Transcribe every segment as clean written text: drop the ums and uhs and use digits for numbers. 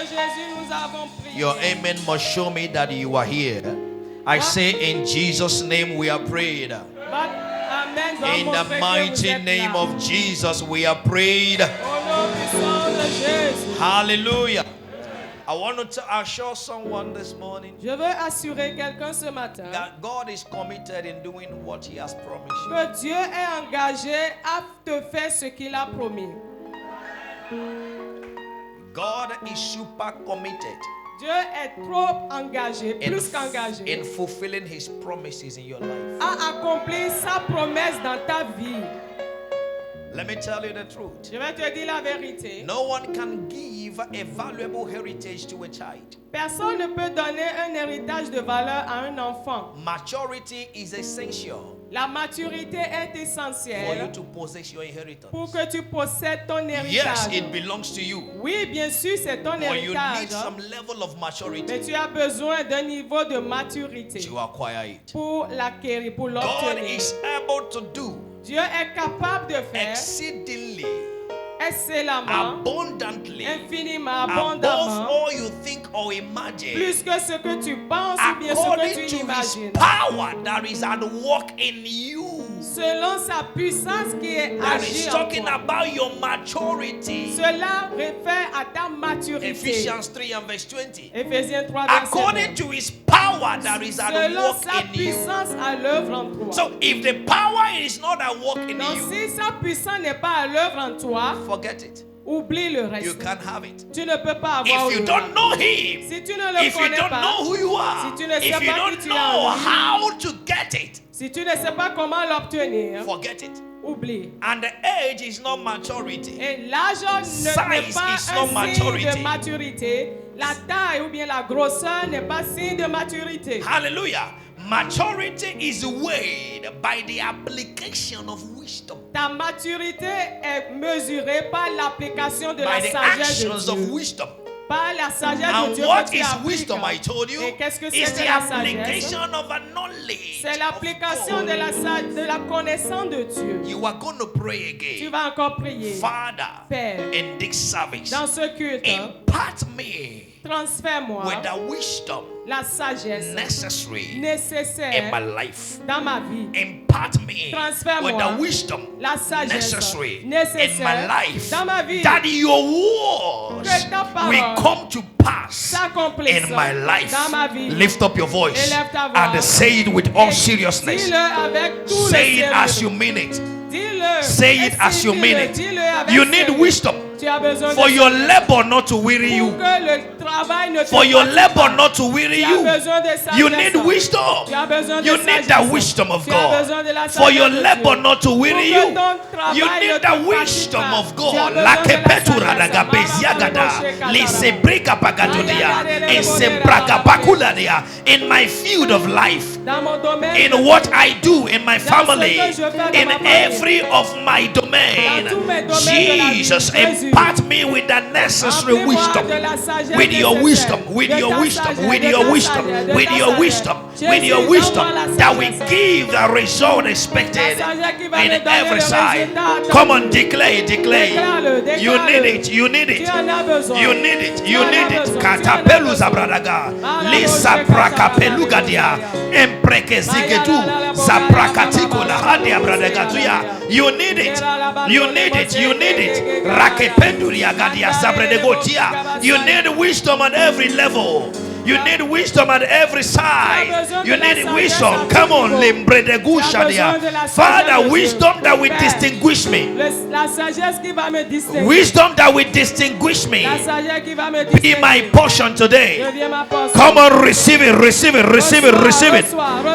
de Jésus, nous avons prié. Your amen must show me that you are here. I say in Jesus' name we are prayed. Amen. In the mighty name of Jesus we are prayed. Au nom puissant de Jésus. Hallelujah. I want to assure someone this morning Je veux assurer quelqu'un ce matin that God is committed in doing what He has promised you. que Dieu est engagé à te faire ce qu'il a promis. God is super committed Dieu est trop engagé, plus qu'engagé, in fulfilling His promises in your life. à accomplir sa promesse dans ta vie. Let me tell you the truth. Je vais te dire la vérité. No one can give a valuable heritage to a child. Personne ne peut donner un héritage de valeur à un enfant. Maturity is essential La maturité est for you essentielle to possess your inheritance. pour que tu possèdes ton Yes, héritage. it belongs to you, Oui, bien sûr, c'est ton but you héritage. need some level of Mais maturity tu as besoin d'un niveau de maturité to acquire it. pour l'acquérir, pour God l'obtenir. is able to do Dieu est capable de faire exceedingly, excellemment, abundantly, infiniment, above abondamment, all you think or imagine, plus que ce que tu penses ou bien ce que according tu to His imagines. power that is at work in you. Selon sa puissance qui est That is agée en talking toi. about your maturity. Cela réfère à ta maturité. Ephesians 3 and verse 20. Éphésiens 3, verset According 20. to His power that is at Selon work sa in you. puissance à l'œuvre en toi. So if the power is not at work in Donc you, si sa puissance n'est pas à l'œuvre en toi, forget it. oublie le You reste. can't have it. Tu ne peux pas avoir If you le don't know Him, Si tu ne le if you connais don't pas, know who you are, si tu ne sais if you pas qui don't tu es know en lui, how to get it, si tu ne sais pas comment l'obtenir, forget it. oublie. And the age is not maturity. Et l'âge n'est Size pas is un not signe maturity. de maturité. La taille ou bien la grosseur n'est pas signe de maturité. Hallelujah. Maturity is weighed by the application of wisdom, Ta maturité est mesurée par l'application de by la the sagesse de actions of Dieu. wisdom. Par la sagesse de And Dieu what que tu is appliques. wisdom, I told you, Et qu'est-ce que is c'est the que la sagesse? application of a knowledge. C'est l'application of de God. la connaissance de Dieu. You are going to pray Tu again. vas encore prier. Father, Père, in this service, dans ce culte, impart me transfère-moi with the wisdom la sagesse necessary in nécessaire my life. dans ma vie. Impart me Transfère-moi with the wisdom la sagesse necessary in my nécessaire life, dans ma vie. that your words Que ta parole will come to pass s'accomplisse in my life. dans ma vie. Lift up your voice Élève ta voix. and say it with all Et seriousness. Dis-le avec tout Say le it as sérieux. you mean it. Dis-le. Say it Et as you dis-le, mean it. dis-le avec You need sérieux. wisdom Tu as besoin for de your sagesse. labor not to weary Pour you. que le travail ne te For your fatigue labor pas. not to weary Tu as you. besoin de sagesse. You need wisdom. Tu as besoin de You need sagesse. the wisdom of Tu as God. besoin de la For your sagesse de labor Dieu. not to weary Pour que you. ton travail You ne need te the fatigue wisdom pas. of Tu God. as besoin La de la kepetura sagesse. daga beziagada. Lise breka pagadodia. Ese braga bakuladia. In my field of life, Dans mon domaine, in what I do in my Dans ce family, que je fais dans in ma famille. every of my domain, Dans tous mes domaines de la vie, Jesus, Jésus. impart me with the necessary Remplis-moi wisdom. de la sagesse With your nécessaire. wisdom, with De your ta wisdom, sagesse, with de your ta wisdom, sagesse, de with ta your sagesse. wisdom, with Jésus, your wisdom, donne-moi la that will sagesse. give the result expected La sagesse qui va me in donner every le side. résultat Come on, attendu. declare, declare. Déclare-le, You need déclare-le. it, you need Tu it. en as besoin. You need it, Tu you en as need it. besoin. Katapelu Tu en as zabradaga. besoin. Lisa prakapelugadia. Empreke zigedu. Zaprakatiko la hadia bradagatuya. You need it. You need it. You need it. Rakependuria gadia zabradegotia. You need wisdom at every level. You need wisdom at every side. You need wisdom. Come on, limbredegushadia. Father, wisdom that will distinguish me. La sagesse qui va me distinguer. Wisdom that will distinguish me. La sagesse qui va me Be distinguer. my portion today. Deviens ma portion. Come on, receive it, receive it, receive it, receive it.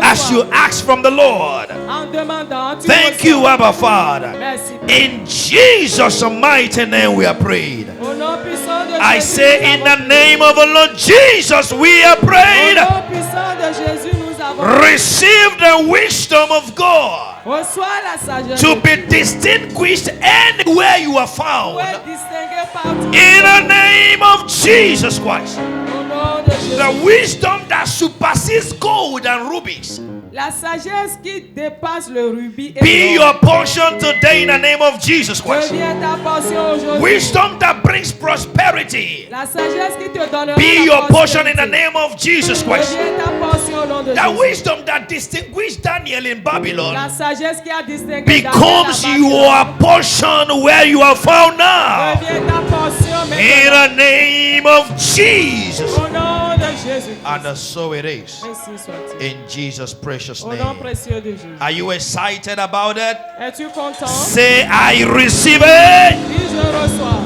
As you ask from the Lord. En demandant, tu Thank reçois. you, Abba Father. Merci. In Jesus' mighty name we are prayed. Au nom puissant de I Jésus, say nous in avons the name of the Lord Jesus we are prié. prayed. Au nom puissant de Jésus, nous avons prié. Receive the wisdom of God Reçois la sagesse. to be distinguished anywhere you are Pour found. être distingué partout. In the name of Jesus Christ. Au nom de Jésus. The wisdom that supersedes gold and rubies. La sagesse qui dépasse le rubis. Be your portion today in the name of Jesus Christ. Devient ta portion aujourd'hui. Wisdom that brings prosperity. La sagesse qui te donnera Be la your portion in the prospérité. name of Jesus Christ. Devient ta portion au nom de The Jésus. wisdom that distinguished Daniel in La Babylon sagesse qui a distingué becomes Daniel à your portion where you are found now. devient ta portion In maintenant. the name of Jesus. Au nom de Jésus. And so it is. Ainsi soit-il. In Jesus' precious Au nom name. précieux de Jésus. Are you excited about it? Es-tu content? Say, I receive it. Dis je reçois.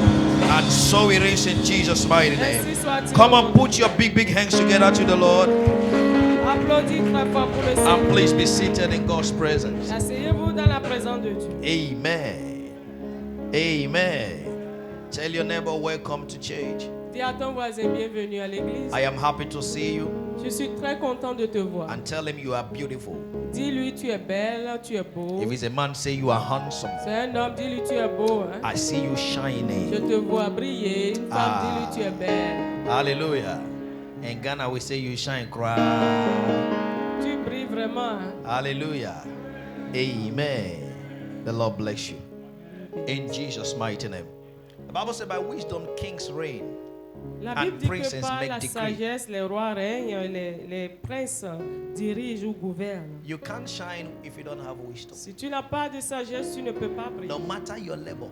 And so it is in Jesus' mighty name. Ainsi soit-il. Come on, put your big hands together to the Lord. Applaudis très fort pour le And Seigneur. please be seated in God's presence. Asseyez-vous dans la présence de Dieu. Amen. Amen. Tell your neighbor, welcome to church. Dis à ton voisin, bienvenue à l'église. I am happy to see you. Je suis très content de te voir. And tell him you are beautiful. Dis-lui, tu es belle, tu es beau. If it's a man, say you are handsome. C'est un homme, dis-lui, tu es beau. Hein? I see you Je shining. te vois briller. Une femme, dis-lui, tu es belle. Hallelujah. In Ghana, we say you shine. Cry. Tu brilles vraiment. Hein? Hallelujah. Amen. The Lord bless you. In Jesus' mighty name. The Bible says, by wisdom kings reign. La And Bible dit princes que par make la decree. sagesse, les rois règnent, les princes dirigent ou gouvernent. You can't shine if you don't have wisdom. Si tu n'as pas de sagesse, tu ne peux pas briller. No matter your level,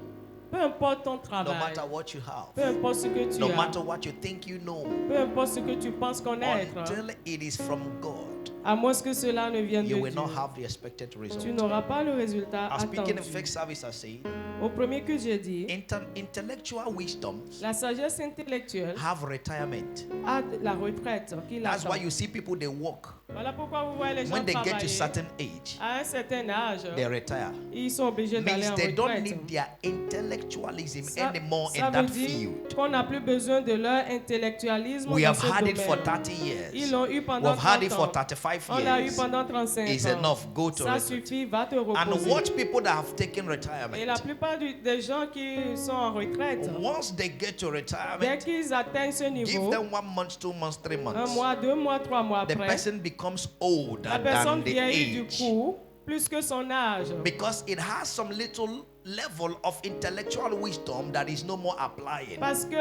Peu importe ton no travail, matter what you have, peu importe ce que tu no as, matter what you think you know, peu importe ce que tu penses connaître, until it is from God, à moins que cela ne vienne de you Dieu, will not have the expected tu result. n'auras pas le résultat I'm speaking in attendu. fake service, I say, Au premier que j'ai dit, intellectual wisdom la sagesse intellectuelle have retirement. a la retraite qui That's l'attend. why you see people they work. Voilà pourquoi vous voyez les gens When they get to travailler. certain age, À un certain âge, they retire. ils sont obligés d'aller Means en they don't retraite. need their intellectualism Ça, anymore ça in veut that dire field. qu'on n'a plus besoin de leur intellectualisme We dans have ce had it for domaine. 30 Ils years. l'ont eu pendant We've had 30 it for ans. 35 On l'a eu years. pendant 35 It's ans. enough. Go to Ça retreat. suffit, va te And reposer. watch people that have taken Et la retirement. plupart des gens qui sont en retraite, Once they get to dès retirement, qu'ils atteignent ce give niveau, them 1 month, 2 months, 3 un months. mois, 2 mois, 3 mois The après, person becomes older la personne than the vieillit du age. coup plus que son âge. Because it has some little level of intellectual wisdom that is no more applying. Parce que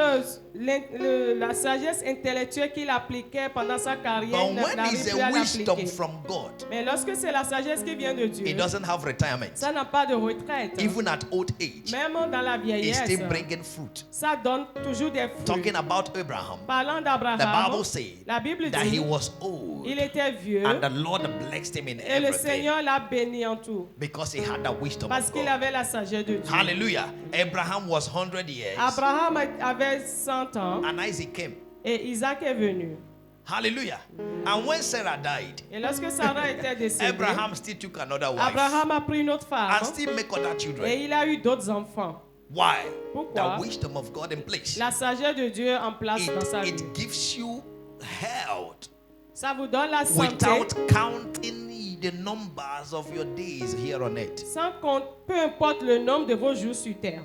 la sagesse intellectuelle qu'il appliquait pendant sa carrière But when n'arrive it's plus à a wisdom l'appliquer. from God, Mais lorsque c'est la sagesse qui vient de Dieu, it doesn't have retirement. ça n'a pas de retraite. Even at old age, Même dans la it's vieillesse, still bringing fruit. ça donne toujours des fruits. Talking about Abraham, Parlant the d'Abraham, Bible says la Bible that he dit was old il était vieux and the Lord blessed him in et le everything Seigneur l'a béni en tout because he had the wisdom parce of qu'il God. avait la sagesse de Dieu. Hallelujah. Abraham was 100 years Abraham avait 100 ans and Isaac came. et Isaac est venu. Hallelujah. And when Sarah died, Et lorsque Sarah était décédée, Abraham still took another wife Abraham a pris une autre femme and still make other et children. il a eu d'autres enfants. Why? Pourquoi? The wisdom of God in place. La sagesse de Dieu en place dans sa vie. It gives you health Ça vous donne la santé without counting the numbers of your days here on earth. sans compte, peu importe le nombre de vos jours sur terre.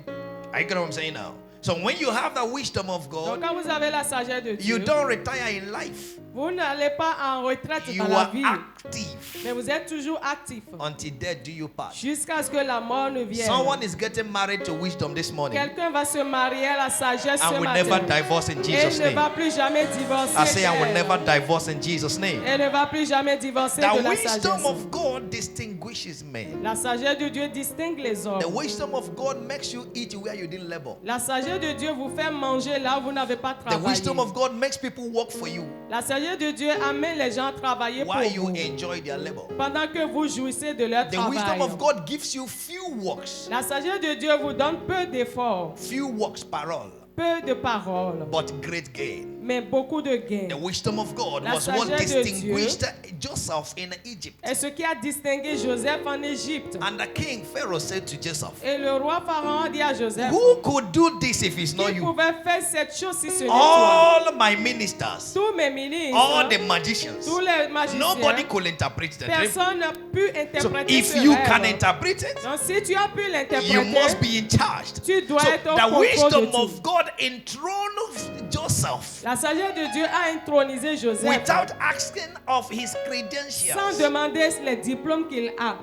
Are you getting what I'm saying now? So when you have the wisdom of Donc God, quand vous avez la sagesse de you Dieu, don't retire in life. vous n'allez pas en retraite You dans la are vie, active mais vous êtes toujours actif until death do you part. jusqu'à ce que la mort ne vienne. Someone is getting married to wisdom this morning Quelqu'un va se marier à la sagesse ce and will matin. never divorce in Et Jesus' il ne va name. plus jamais divorcer. I say I will d'elle. never divorce in Jesus' name. Elle ne va plus jamais divorcer de The la wisdom sagesse. of God distinguishes men. La sagesse de Dieu distingue les hommes. The wisdom of God makes you eat where you didn't labor. La sagesse de Dieu vous fait manger là où vous n'avez pas The travaillé. wisdom of God makes people work for you La sagesse de Dieu amène les gens à travailler pour while you vous enjoy their labor. pendant que vous jouissez de leur The travail. wisdom of God gives you few works, La sagesse de Dieu vous donne peu d'efforts, few works parole, peu de paroles, but great gain. mais beaucoup de gains. The wisdom of God La was what sagesse de distinguished Joseph in Egypt. Et ce qui a distingué Joseph en Égypte. And the king Pharaoh said to Joseph, Et le roi Pharaon dit à Joseph, who could do this if it's not qui you? pouvait faire cette chose si ce n'est toi? All my ministers, Tous mes ministres, all the magicians, tous les magiciens, nobody could interpret the dream. personne n'a pu So interpréter if ce you rêve. can interpret it, Donc si tu as pu you l'interpréter, must be in charge. tu dois So être au the contrôle de wisdom tout. of God enthroned Joseph La sagesse de Dieu a intronisé Joseph without asking of his sans credentials. demander les diplômes qu'il a.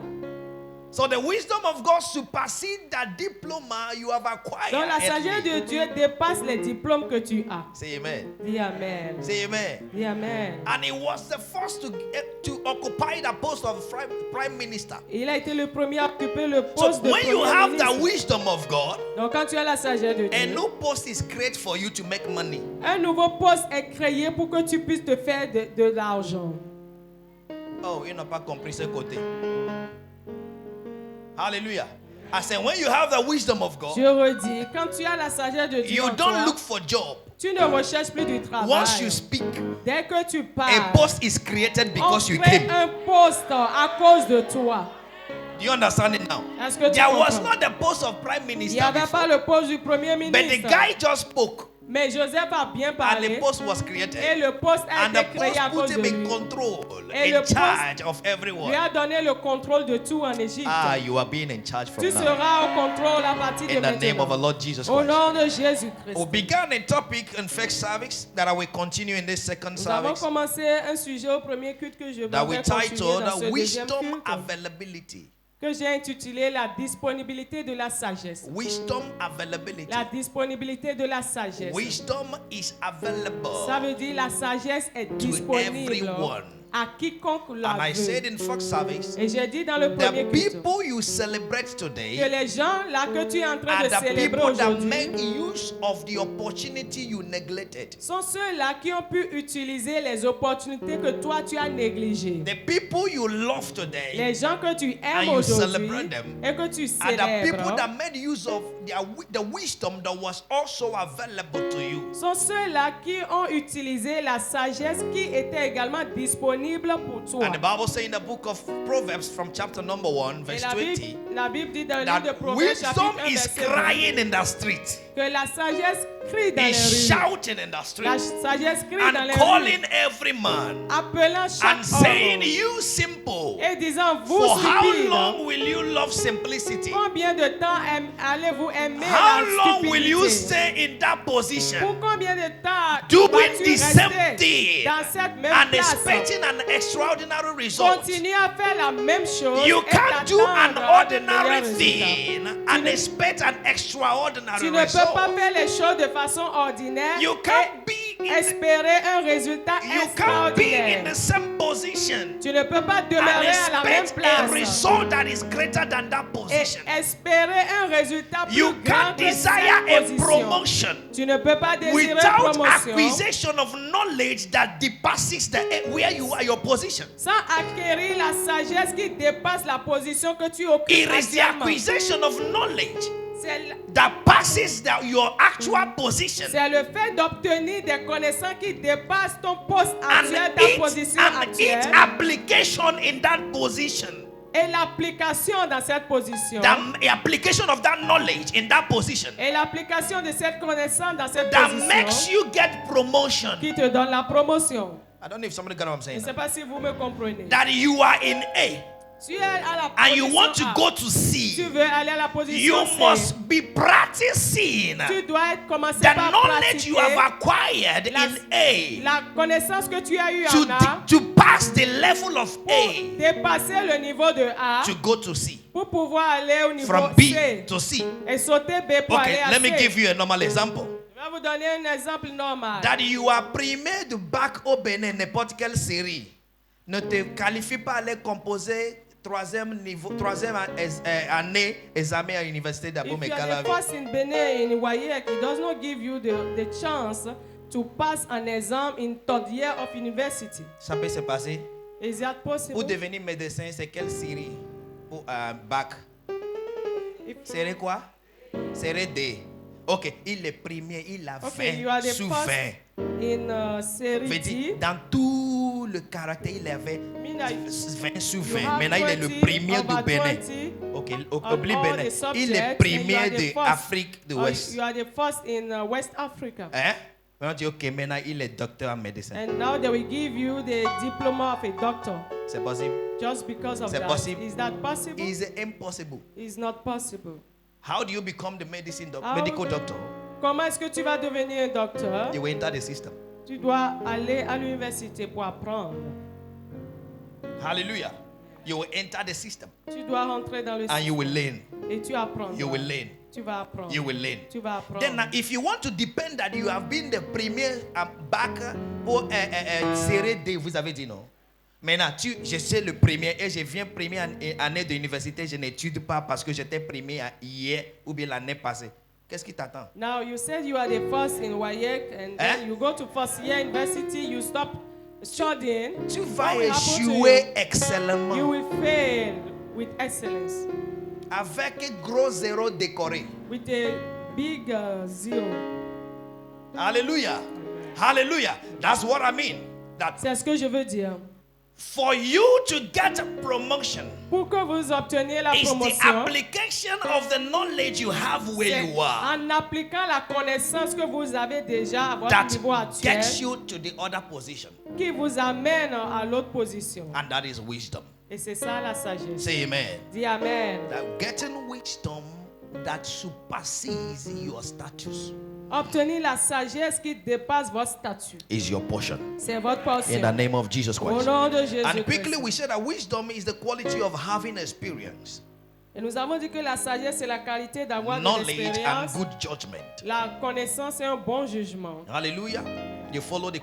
So the wisdom of God supersedes the diploma you have acquired. Donc la sagesse de Dieu dépasse les diplômes que tu as. Say amen. Dis Amen. Say amen. Dis Amen. And he was the first to occupy the post of prime minister. Il a été le premier à occuper le So poste de when you premier have the ministre. wisdom of God, Donc quand tu as la sagesse de a Dieu, new post is created for you to make money. un nouveau poste est créé pour que tu puisses te faire de l'argent. Oh, il n'a pas compris ce côté. Hallelujah. I said, when you have the wisdom of God, Je redis, quand tu as la sagesse de Dieu, you en don't toi, look for job. tu ne recherches plus du travail. Once you speak, Dès que tu a parles, post is created on because you crée came. un poste à cause de toi. Do you understand it now? Est-ce que tu There was comprends? not the post of prime Il n'y minister avait before, pas le poste du premier but the ministre. guy just spoke Mais Joseph a bien and the parlé post was et created. le poste a And the été créé post à put cause de him in lui. control, Et in le poste charge of everyone. Lui a donné le contrôle de tout en Égypte. Ah, you are being in charge from Tu now. seras au contrôle à partir de In the name of maintenant. our Lord Jesus Au Christ. nom de Jésus-Christ. We began a topic in first service that I will continue in this second Nous avons service commencé un sujet au premier culte que je vais that we continuer titled dans ce deuxième Wisdom culte, Availability. que j'ai intitulé la disponibilité de la sagesse. Wisdom availability. La disponibilité de la sagesse. Wisdom is available Ça veut dire la sagesse est to disponible everyone. à quiconque la And I said veut. in first service, Et j'ai dit dans le premier the culte people you celebrate que today les gens là que tu es en train are de the célébrer people that aujourd'hui make use of the opportunity you neglected. sont ceux-là qui ont pu utiliser les opportunités que toi tu as négligées. The people you love today Les gens que tu and aimes you aujourd'hui celebrate them et que tu are the people célèbres that made use of the wisdom that was also available to you. sont ceux-là qui ont utilisé la sagesse qui était également disponible pour toi. And the Bible says in the book of Proverbs from chapter number 1 Et verse la 20 Bible dit dans le livre de that Proverbes wisdom chapitre 1 is verset 20 crying in the street. que la sagesse crie dans les Is rues. shouting in the La street sagesse crie dans and les calling rues, every man appelant chaque and saying, homme you simple, et disant vous for how stupides, long will you love simplicity? combien de temps allez-vous aimer How la long will you stupidité? stay in that position, Pour combien de temps doing vas-tu the same rester thing dans cette même and place? expecting an extraordinary result? Continue à faire la même chose You et can't do an t'attendre à de ordinary meilleurs résultats. thing and expect an extraordinary Tu ne peux pas result. faire les choses de façon ordinaire You can't be et in espérer un résultat you can't be in extraordinaire. the same position Tu ne peux pas and demeurer à la même expect a place result that is greater than that et position. espérer un résultat plus You grand can't que desire cette a position. promotion Tu ne peux pas désirer une without promotion acquisition of knowledge that depasses where you are, your position. sans acquérir la sagesse qui dépasse la position que tu occupes It is the actuellement. acquisition of knowledge C'est that passes your actual position. c'est le fait d'obtenir des connaissances qui dépassent ton poste And actuel, ta position its actuelle, application in that position. et l'application dans cette position. The application of that knowledge in that position Et l'application de cette connaissance dans cette that makes position you get promotion. qui te donne la promotion. I don't know if somebody got what I'm Je ne saying. sais pas si vous me comprenez. That you are in A Tu es à la and you position want to A. go to Tu C. veux aller à la position You C. must be practicing Tu dois commencer the par knowledge you have pratiquer acquired la, in A la connaissance que tu as eue en A to pass the level of pour A dépasser le niveau de A to go to C. pour pouvoir aller au niveau From B C to C. et sauter B pour Okay, aller à let me C. give you a normal example. Je vais vous donner un exemple normal. That you are primé de bac au Bénin, n'importe quelle série, ne te qualifie pas à aller composer troisième année examen à l'université d'Abou If you are the Mekalavi. first in Benin in WAEC, it does not give you the chance to pass an exam in third year of university. Ça peut se passer. Is that possible? Pour devenir médecin, c'est quelle série pour bac? Série quoi? Série D. Ok, il est premier, il a 20 Okay, you are the sous first 20. in série Veut dire, D. dans tout le caractère, il avait Mean that 20 sur you 20. have Maintenant, il est le 20 premier over du Bénin. 20 Ok, on oublie all Bénin. the subjects, Il est and you premier are the de first. Afrique de l'Ouest. You are the first in West Africa. Hein? Maintenant, tu dis, ok, maintenant, il est docteur en médecine. And now they will give you the diploma of a doctor C'est possible? just because of C'est that. possible. Is that possible? It's impossible. It's not possible. How do you become the medical How doctor? Comment est-ce que tu vas devenir un docteur? You will enter the system. Tu dois aller à l'université pour apprendre. Hallelujah. You will enter the system. Tu dois rentrer dans le And you will learn. et tu apprends. You will learn. Tu vas apprendre. You will learn. Tu vas apprendre. Then now, if you want to depend that you have been the premier back pour série D, vous avez dit non. Maintenant, je suis le premier et je viens première année d'université, je n'étudie pas parce que j'étais premier hier ou bien l'année passée. Qu'est-ce qui t'attend? Now you said you are the first in WAEC and then you go to first year university, you stop studying. Tu vas What will happen to échouer you? excellemment. You will fail with excellence. Avec gros zéro décoré. With a big zero. Hallelujah. Hallelujah. That's what I mean. That C'est ce que je veux dire. for you to get a promotion Pour que vous obteniez la is the promotion, application of the knowledge you have where c'est you are en appliquant la connaissance que vous avez déjà à votre that niveau actuel gets you to the other position. qui vous amène à l'autre position. And that is wisdom. Et c'est ça la sagesse. Say amen. Dis Amen. That getting wisdom that supersedes your status Obtenir la sagesse qui dépasse votre statut. is your portion. C'est votre In portion. the name of Jesus Au Christ. nom de Jésus And quickly Christ. we said that wisdom is the quality of having experience, Et nous avons dit que la sagesse c'est la qualité d'avoir de knowledge, and l'expérience. good judgment. La connaissance et un bon jugement. Hallelujah. You follow the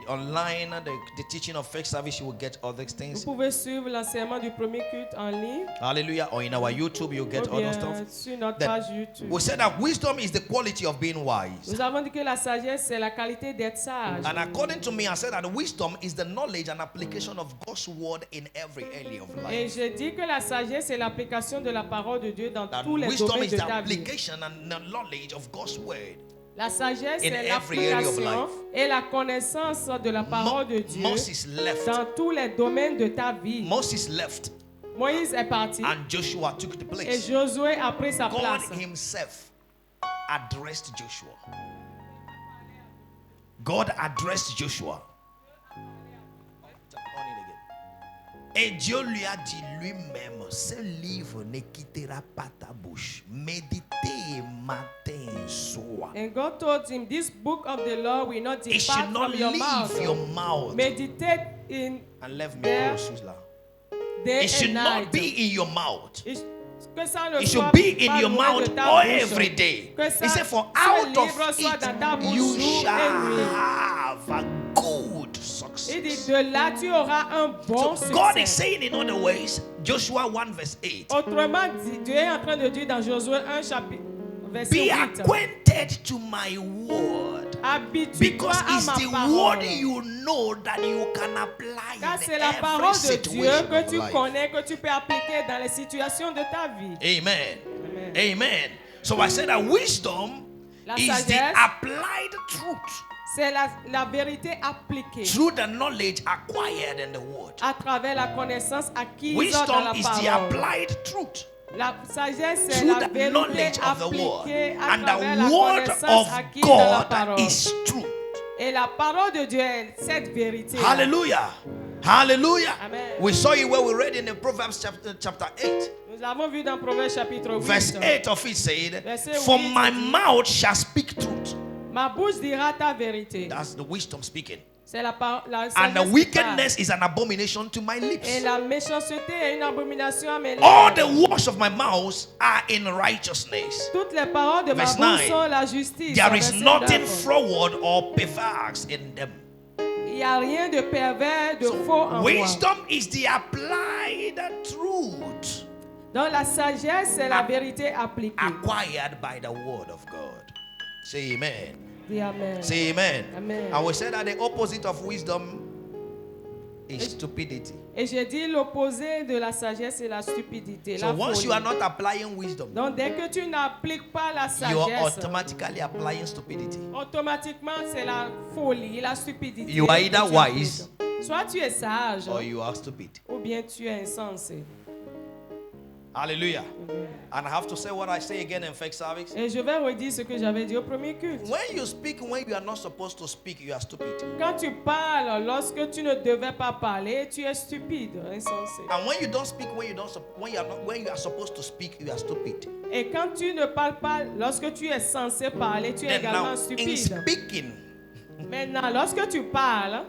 online, the teaching of faith service, you will get all these Vous things. pouvez suivre l'enseignement du premier culte en ligne Hallelujah. Or in our YouTube, you'll get ou all bien those stuff. sur notre Then page YouTube. we said that wisdom is the quality of being wise. Nous avons dit que la sagesse c'est la qualité d'être sage. And according to me, I said that wisdom is the knowledge and application of God's word in every area of Et life. je dis que la sagesse c'est l'application de la parole de Dieu dans That tous les wisdom domaines is de the ta vie. application and the knowledge of God's word. La sagesse in c'est every area of l'application life. et la connaissance de la parole de Dieu Moses left. dans tous les domaines de ta vie. Moses left, Moïse est parti and Joshua took the et place. Josué a pris sa God place. himself addressed Joshua. God addressed Joshua. Et Dieu lui a dit lui-même, ce livre ne quittera pas ta bouche. Méditez matin et soir. And God told him, this book of the law will not It should depart not from your leave mouth. your mouth. Meditate in Enlève mes there. gros sous là. day It should and not night. be in your mouth. Que ça ne It soit should be in pas your loin mouth de ta all bouche. every day. Que ça, He said, for ce out livre of soit dans ta it bouche you jour et shall nuit. have a good Il dit, success. de là tu auras un bon So God is succès. saying in other ways, Joshua 1 verse 8, Autrement dit, Dieu est en train de dire dans Josué 1 chapitre, verset be 8. acquainted to my word. Habitue-toi Because à it's ma the parole. word you know that you can apply Car in c'est la every parole de Dieu situation que of tu life. connais, que tu peux appliquer dans les situations de ta vie. Amen. Amen. Amen. So I said that wisdom La is the sagesse, applied truth c'est la vérité appliquée through the knowledge acquired in the word. à travers la connaissance acquise dans Wisdom la is the parole. applied truth La sagesse, c'est through la the vérité knowledge of the word. appliquée à And travers the la word connaissance of acquise dans la God parole. is truth. Et la parole de Dieu est cette vérité. Hallelujah. Hallelujah. Amen. We saw it where we read in the Proverbs chapter 8. Nous l'avons vu dans Proverbe chapitre 8. Verse 8 of it said, Verset for 8 my dit, mouth shall speak truth. Ma bouche dira ta vérité. That's the wisdom speaking. C'est la And sagesse the qui parle. wickedness is an abomination to my lips. Et la méchanceté est une abomination à mes All lèvres. the words of my mouth are in righteousness. Toutes les paroles de ma Verse bouche 9. sont la justice. There is Verset nothing 9. forward or perverse in them. Il n'y a rien de pervers, de faux en moi. Wisdom is the applied truth Donc la sagesse, c'est la vérité appliquée. acquired by the word of God. Say amen. Dis Amen. Say amen. Amen. I will say that the opposite of wisdom is stupidity. Et j'ai dit l'opposé de la sagesse, c'est la stupidité, So la once folie. you are not applying wisdom, Donc dès que tu n'appliques pas la you are sagesse, automatically applying stupidity. automatiquement c'est la folie, la stupidité. You are que either tu wise appliques. Soit tu es sage or you are stupid. ou bien tu es insensé. Hallelujah. And I have to say what I say again in first service. Et je vais redire ce que j'avais dit au premier culte. When you speak when you are not supposed to speak, you are stupid. Quand tu parles lorsque tu ne devais pas parler, tu es stupide, insensé. And when you don't speak when you are supposed to speak, you are stupid. Et quand tu ne parles pas lorsque tu es censé parler, tu es Then now, également in stupide. speaking, Maintenant, lorsque tu parles,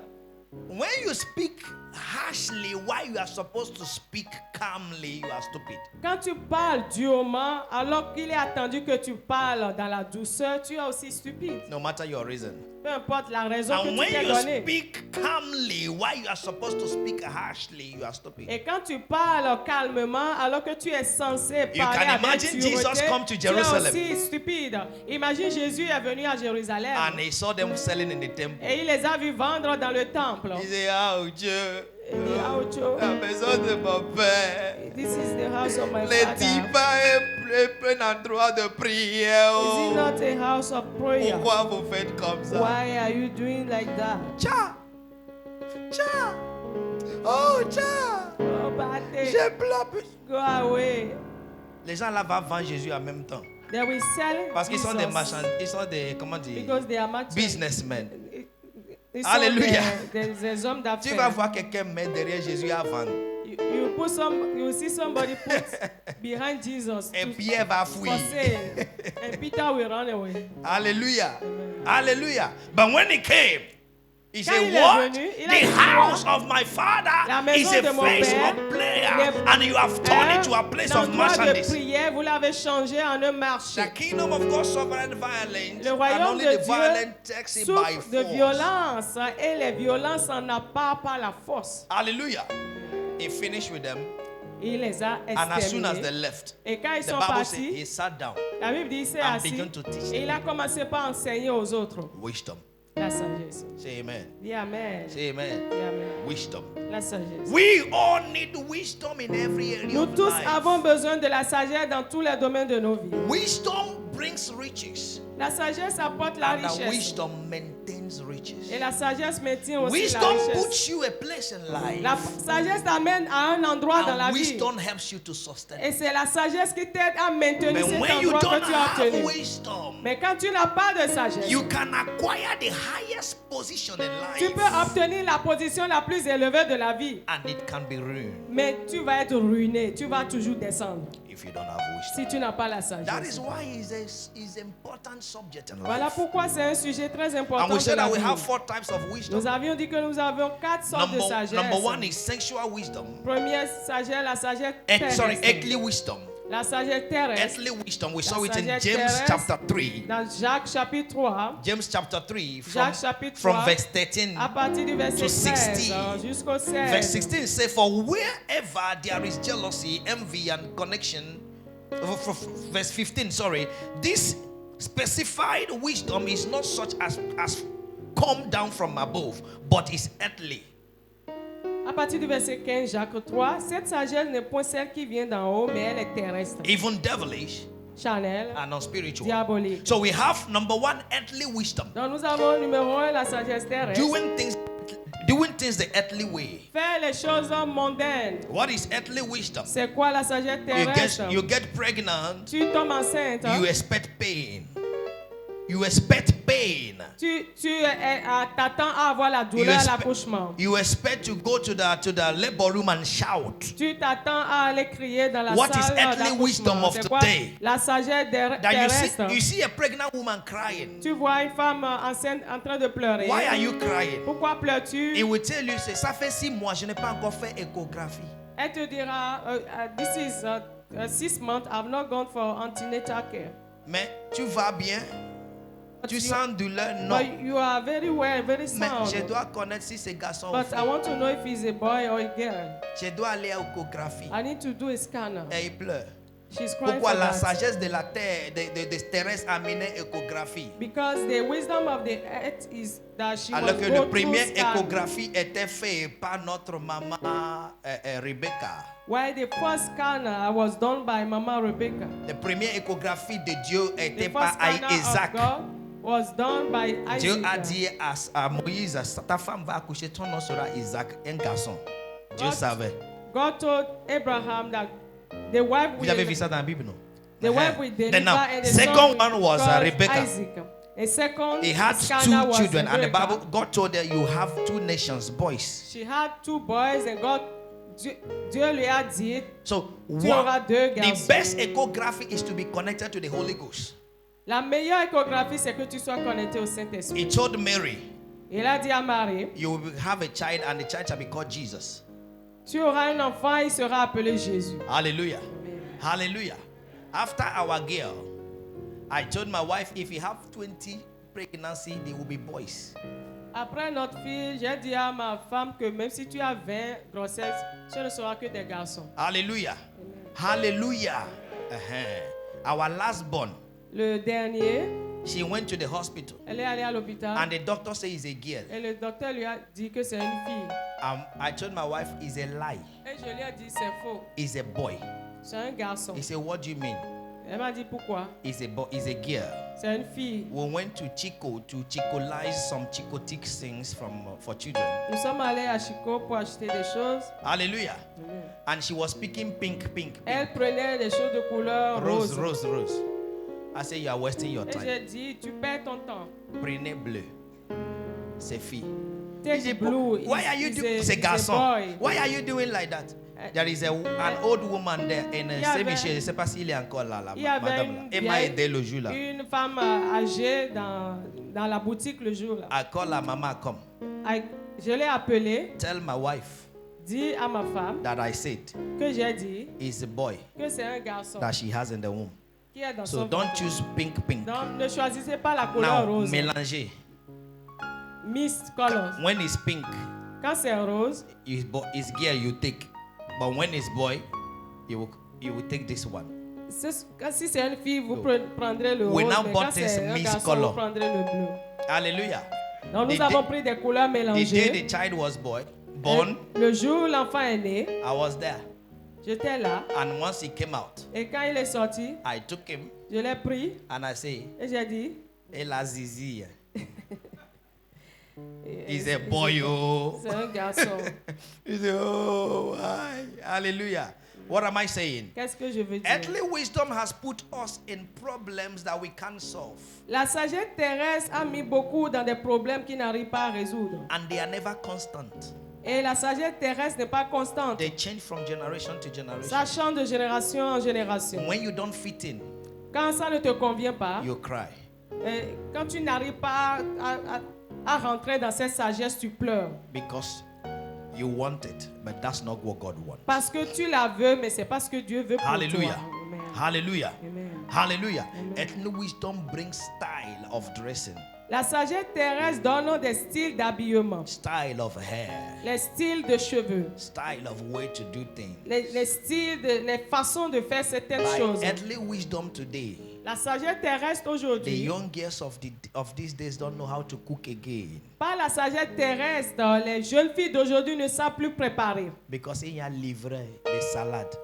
when you speak harshly while you are supposed to speak calmly, you are stupid. quand tu parles durement, alors qu'il est attendu que tu parles dans la douceur, tu es aussi stupide. No matter your reason. Peu importe la raison que And tu when t'es you donnée. speak calmly while you are supposed to speak harshly, you are stupid. Et quand tu parles calmement, alors que tu es censé You parler can avec imagine dureté, Jesus come to tu es Jerusalem. aussi stupide. Imagine Jésus est venu à Jérusalem And he saw them selling in the temple. et il les a vus vendre dans le temple. He said, oh Dieu, Il dit, ah, Ocho, la maison de mon père this is the house of my n'est-il father. pas un endroit de prière? Is it not a house of prayer? Pourquoi vous faites comme ça? Why are you doing like that? Tcha! Tcha! Oh, tcha! Oh, Bate, J'ai plein. go away. Les gens là vont vendre Jésus en même temps. They will sell Parce qu'ils sont des Jesus marchands, ils sont des, comment dire, because they are merchants. businessmen. Ils sont Alléluia. des hommes Tu vas d'affaires. voir quelqu'un mettre derrière Jésus à vendre. You see somebody put behind Jesus Et to, Pierre va for fouiller. sale, and Peter will run away. Hallelujah. Hallelujah. But when he came, he Quand said, il est what? venu, il a The dit, house of my father La is maison a de mon place père, of prayer, n'est- and you have turned it to a place of l'endroit de merchandise. prière, vous l'avez changé en un The marché. kingdom of God suffered violence, Le and royaume only de the violent Dieu takes it by souffre de force. violence et les violences en appartent par la force. Hallelujah. He finished with them, Il les a and as soon as they exterminés. left, Et quand ils the sont Bible said partis, he sat down. la Bible dit qu'il s'est and assis began to teach et il a commencé par enseigner aux autres Wisdom. la sagesse. Say amen. Dis Amen. Say amen. Dis Amen. Wisdom. La sagesse. We all need wisdom in every area Nous of tous life. avons besoin de la sagesse dans tous les domaines de nos vies. Wisdom brings riches, La sagesse apporte la and the richesse. wisdom maintains riches. Et la sagesse maintient aussi Wisdom la richesse. puts you a place in life, La sagesse t'amène à un endroit dans la and vie. wisdom helps you to sustain. Et c'est la sagesse qui t'aide à maintenir But cet when you endroit don't que tu as have obtenu. wisdom, Mais quand tu n'as pas de sagesse, you can acquire the highest position in tu life, peux obtenir la position la plus élevée de la vie. and it can be ruined Mais tu vas être ruiné. Tu vas toujours descendre if you don't have wisdom. si tu n'as pas la That sagesse. is why it's an important subject in Voilà life. pourquoi c'est un sujet très important And we de said la that we vie. have 4 types of wisdom. Nous avions dit que nous avions 4 sortes de sagesse. Number 1 is sensual wisdom. Première sagesse, la sagesse Sorry, terrestre. earthly wisdom. La sagesse terrestre. Earthly wisdom. We La saw it in sagesse James terrestre. chapter 3. Dans Jacques chapitre 3, James chapter 3 Jacques chapitre 3, from verse 13. à partir du verset to 13 16. jusqu'au 16. Verse 16 says, for wherever there is jealousy, envy, and connection. Verse 15, sorry. This specified wisdom is not such as come down from above, but is earthly. À partir du verset 15, Jacques 3, cette sagesse n'est point celle qui vient d'en haut, mais elle est terrestre, Even devilish charnelle, and unspiritual. diabolique. So we have number 1, earthly wisdom. Donc nous avons numéro 1, la sagesse terrestre. Doing things the earthly way. Faire les choses mondaines. What is earthly wisdom? C'est quoi la sagesse terrestre? You get pregnant, Tu tombes enceinte. you expect pain. You expect pain. Tu t'attends à avoir la douleur à l'accouchement. You expect to go to the labor room and shout. Tu t'attends à aller crier dans la What is salle earthly d'accouchement. wisdom of C'est quoi today? la sagesse That terrestre? you see a pregnant woman crying. Tu vois une femme enceinte en train de pleurer. Why are you crying? Pourquoi pleures-tu? It will tell you, ça fait 6 mois, je n'ai pas encore fait échographie. Elle te dira, this is 6 months, I've not gone for antenatal care. Mais tu vas bien? Tu sens douleur? Non. But you are very well, very Mais sound. je dois connaître si c'est garçon ou But I fille. want to know if he's a boy or a girl. Je dois aller à l'échographie. I need to do a scanner. Et il pleure. She's crying Pourquoi for la that. sagesse de la terre, des terrestres a mené échographie? Because the wisdom of the earth is that she Alors must que go la through première scan. échographie était faite par notre maman Rebecca. While the first scanner was done by Mama Rebecca. La première échographie de Dieu The était first par scanner Isaac. of God was done by Dieu a Isaac. dit à Moïse, ta femme va accoucher, ton nom sera Isaac, un garçon. Dieu savait. God told Abraham that The wife Vous avez vu will, ça dans la Bible, non? the wife will Then deliver, now, and the second son one was called Rebecca. Isaac. A second He had Scanner two was children, and the Rebecca. Bible, God told her, you have two nations, boys. She had two boys, and Dieu lui a dit, So, tu auras deux the garçons. best ecography is to be connected to the Holy Ghost. La meilleure échographie, c'est que tu sois connecté au Saint-Esprit. He told Mary, Il a dit à Marie, you will have a child, and the child shall be called Jesus. tu auras un enfant, il sera appelé Jésus. Hallelujah. Amen. Hallelujah. After our girl, I told my wife, if you have 20 pregnancy, they will be boys. Après notre fille, j'ai dit à ma femme que même si tu as 20 grossesses, ce ne sera que des garçons. Hallelujah. Amen. Hallelujah. Our last born, Le dernier, she went to the hospital, elle est allée à l'hôpital and the doctor says it's a girl. et le docteur lui a dit que c'est une fille. I told my wife, it's a lie. Et je lui ai dit c'est faux, It's a boy. c'est un garçon. He said, what do you mean? Elle m'a dit pourquoi? It's a boy. It's a girl. C'est une fille. We went to Chico to Chicolize some Chicotic things for children. Nous sommes allés à Chico pour acheter des choses. Hallelujah. Amen. And she was speaking pink. Elle prenait des choses de couleur rose. Rose. I said, you are wasting your Et time. j'ai dit, tu perds ton temps. Prenez bleu. C'est fille. Take He said, blue. why are you It's doing? a- C'est it's a garçon. boy. Why are you doing like that? There is an old woman there in Il y avait- Saint-Michel. Je ne sais pas s'il est encore là, Il y avait madame. une Elle m'a vieille- aidé le jour là. Une femme âgée dans la boutique le jour là. I call her mama, come. Je l'ai appelée, Tell my wife dit à ma femme that I said que j'ai dit it's a boy que c'est un garçon that she has in the womb. qui est dans So son don't ventre. choose pink. Donc ne choisissez pas la couleur Now, rose. mélanger. Mixed colors. When it's pink, Quand c'est rose, it's girl you take. But when it's boy, you will take this one. si c'est une fille, vous So, prendrez le we rose. now Mais bought quand this c'est un mixed garçon, color. vous prendrez le bleu. Hallelujah. Donc nous The avons day- pris des couleurs The day mélangées. the child was born, Le jour où l'enfant est né, I was there. j'étais là. And once he came out, Et quand il est sorti, I took him je l'ai pris and I say, et j'ai dit, El Azizi. He's a boy, oh. c'est un garçon. He said, oh, why? Hallelujah. What am I saying? Qu'est-ce que je veux dire? Earthly wisdom has put us in problems that we can't solve. La sagesse terrestre a mis beaucoup dans des problèmes qui n'arrivent pas à résoudre. And they are never constant. Et la sagesse terrestre n'est pas constante. They change from generation to generation. Ça change de génération en génération. When you don't fit in, Quand ça ne te convient pas, you cry. quand tu n'arrives pas à rentrer dans cette sagesse, tu pleures. Because you want it, but that's not what God wants. Parce que tu la veux, mais c'est pas ce que Dieu veut pour Hallelujah. toi. Amen. Hallelujah. Amen. Hallelujah. Earthly wisdom brings style of dressing, La sagesse terrestre donne des styles d'habillement, style of hair, les styles de cheveux, style of way to do things. les styles, les façons de faire certaines By choses. earthly wisdom today, La sagesse terrestre the aujourd'hui, young girls of these days don't know how to cook again. par la sagesse terrestre, les jeunes filles d'aujourd'hui ne savent plus préparer. Because il y a livret de salade,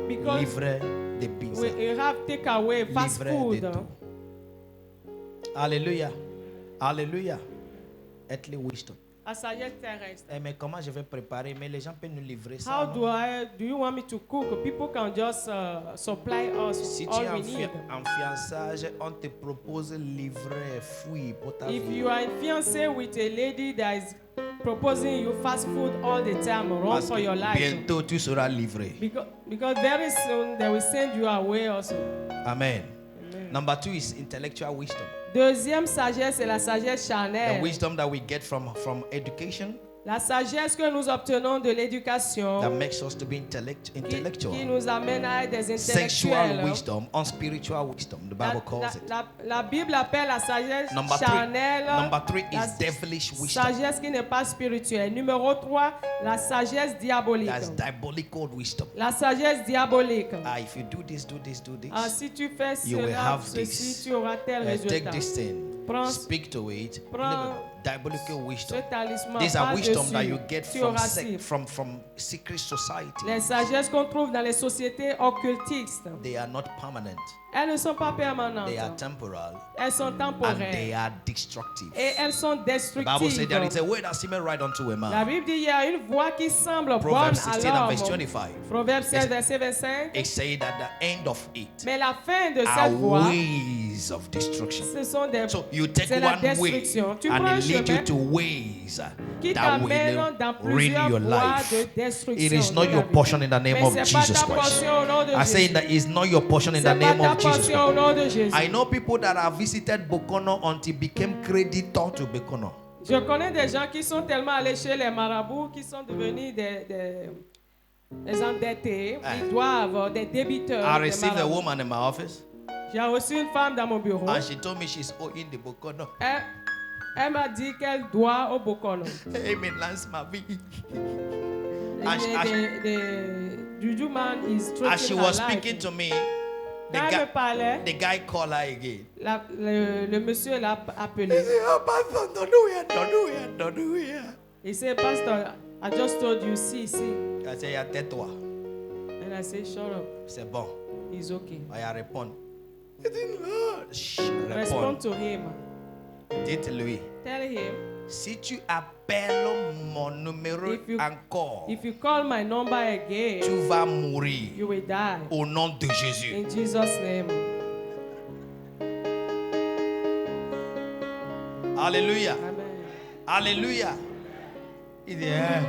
Because livret de pizza, we have takeaway, fast livret food. de tout. Hallelujah. Hallelujah. Earthly wisdom. La sagesse terrestre. Eh, mais comment je vais préparer? Mais les gens peuvent nous livrer ça. How non? do you want me to cook? People can just supply us Si tu all es we need. en fiançage, on te propose livrer fruits pour ta If vie. you are fiancé with a lady that is proposing you fast food all the time, run Parce for que your life. bientôt tu seras livré. Because very soon they will send you away also. Amen. Amen. Number 2 is intellectual wisdom. Deuxième sagesse, c'est la sagesse The charnelle. wisdom that we get from education La sagesse que nous obtenons de l'éducation that makes us to be qui intellectual. nous amène à être des Sexual intellectuels. wisdom, unspiritual wisdom, the Bible calls it. La Bible appelle la sagesse Number charnelle. 3 la is devilish wisdom. sagesse qui n'est pas spirituelle. Numéro 3, la sagesse diabolique. That's diabolical wisdom. La sagesse diabolique. If you do this, Ah, si tu fais you will cela, have ceci, this. tu auras tel Take résultat. this thing, Prends- speak to it, Prends Diabolical Ce wisdom. talisman These are pas wisdom that dessus, you get sur from, racine. from secret society. Les sagesses qu'on trouve dans les sociétés occultistes, They are not permanent. elles ne sont pas permanentes. They are temporal. Elles sont And temporaires. they are destructive. Et elles sont The Bible says destructives. there is a way that seemeth right unto a La man. Bible dit il y a une voix qui semble bonne Proverbs à 16 and verse l'homme. 25. Proverbe 16, verset 25. It says that the end of it Mais la fin de are cette voie, ways of destruction. ce sont des So you take c'est la one way destruction. Tu prends and un it leads you chemin to ways qui that t'amène will dans ruin plusieurs your voies life. de destruction. It is de not ta your vie. portion in the name Mais of c'est pas Jesus ta Christ. portion au nom de I say Jésus. that is not your portion in the C'est pas name ta of Jesus portion au Christ. nom de Jésus. I know people that have visited Bokono until became creditor to Bokono. Je connais des gens qui sont tellement allés chez les marabouts qui sont devenus des endettés. Ils doivent des débiteurs. I des received a marabouts. woman in my office J'ai reçu une femme dans mon bureau. and she told me she's owing the Bokono. Elle m'a dit qu'elle doit au Bokono. Amen. Lance ma vie. The Juju man is As she treating was her life. speaking to me, Quand elle me parlait, the guy called her again. le monsieur l'a He appelé. said, oh, pastor, don't do it, don't do it, don't do it. Il said, Pastor, I just told you, see. I said, yeah, tais-toi. And I said, shut up. C'est bon. He's okay. I répond. He dit, non. Chut, Respond réponds. to him. Dites-lui, Tell him, si tu appelles mon numéro encore, if you call my number again, tu vas mourir you will die. au nom de Jésus. In Jesus' name. Alléluia. Amen. Alléluia. Il dit, hein,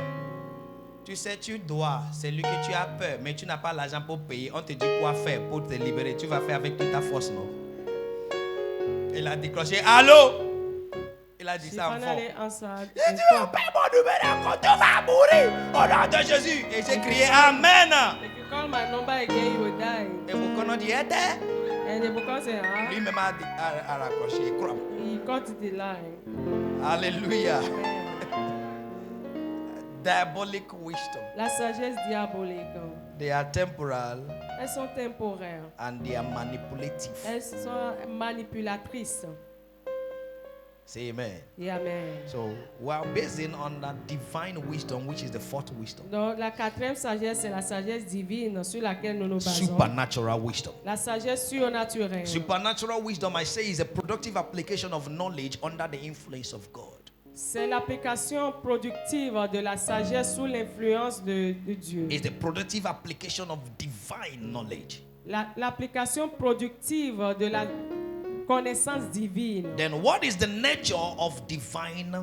tu sais, tu dois, c'est lui que tu as peur, mais tu n'as pas l'argent pour payer. On te dit quoi faire pour te libérer. Tu vas faire avec toute ta force, non? Il a décroché. Allô? Il a dit She ça en fond. finally answered. Il dit, oh, paye mon numéro encore, tu vas mourir au nom de Jésus. Et j'ai crié Amen. If you call my number again, you will die. Et vous connaissez, aidez. And the book said, Lui-même a raccroché. Crop. he cut the line. Alléluia. Amen. Diabolic wisdom. La sagesse diabolique, They are temporal elles sont temporaires. and they are manipulative. Elles sont manipulatrices. Say amen. Et amen. So we are basing on that divine wisdom, which is the fourth wisdom. Donc la quatrième sagesse, c'est la sagesse divine sur laquelle nous nous basons. Supernatural wisdom. La sagesse surnaturelle. Supernatural wisdom, I say, is a productive application of knowledge under the influence of God. C'est l'application productive de la sagesse sous l'influence de Dieu. It's the productive application of divine knowledge. L'application productive de la connaissance divine. Then what is the nature of divine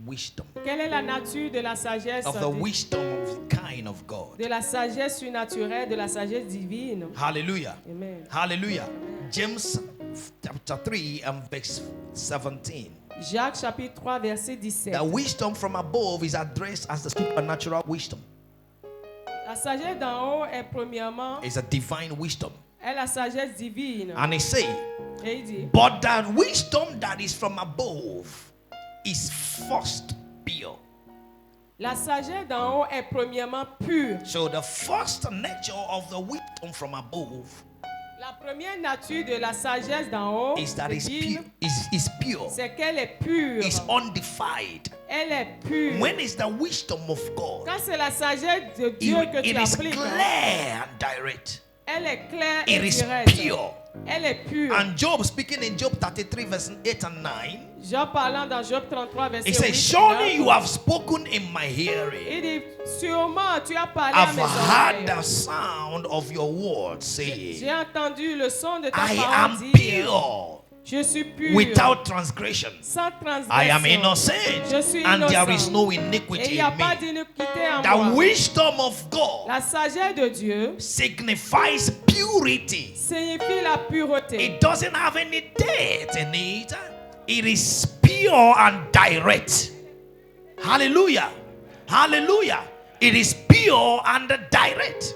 wisdom? Quelle est la nature de la sagesse Of the wisdom of kind of God. de la sagesse surnaturelle, de la sagesse divine? Hallelujah. Amen. Hallelujah. James chapter 3 and verse 17. Jacques chapitre 3 verset 17. The wisdom from above is addressed as the supernatural wisdom. La sagesse d'en haut est premièrement It's a divine wisdom. est la sagesse divine. And he say, Et il dit, but the wisdom that is from above is first pure. la sagesse d'en haut est premièrement pure. So the first nature of the wisdom from above La première nature de la sagesse d'en haut is that it's divine, pure. Is pure. c'est qu'elle est pure. Is undefiled. Elle est pure. When is the wisdom of God? Quand c'est la sagesse de Dieu que It tu is appliques, clear and direct. elle est claire It et is directe. pure. Elle est pure. And Job, speaking in Job 33 verse 8 and 9, Jean parlant dans Job 33 verset he 8. says, surely you have spoken in my hearing. Il dit, sûrement tu as parlé à I've mes heard oreilles. the sound of your words saying, J'ai entendu le son de ta I parole am dire, pure je suis pur, without transgression. sans transgression. I am innocent, Je suis and there is innocent. no Et il iniquity n'y a in pas me. d'iniquité en The moi. wisdom of God La sagesse de Dieu signifies purity. signifie la pureté. It doesn't have any dirt in it. It is pure and direct. Hallelujah. Hallelujah. It is pure and direct.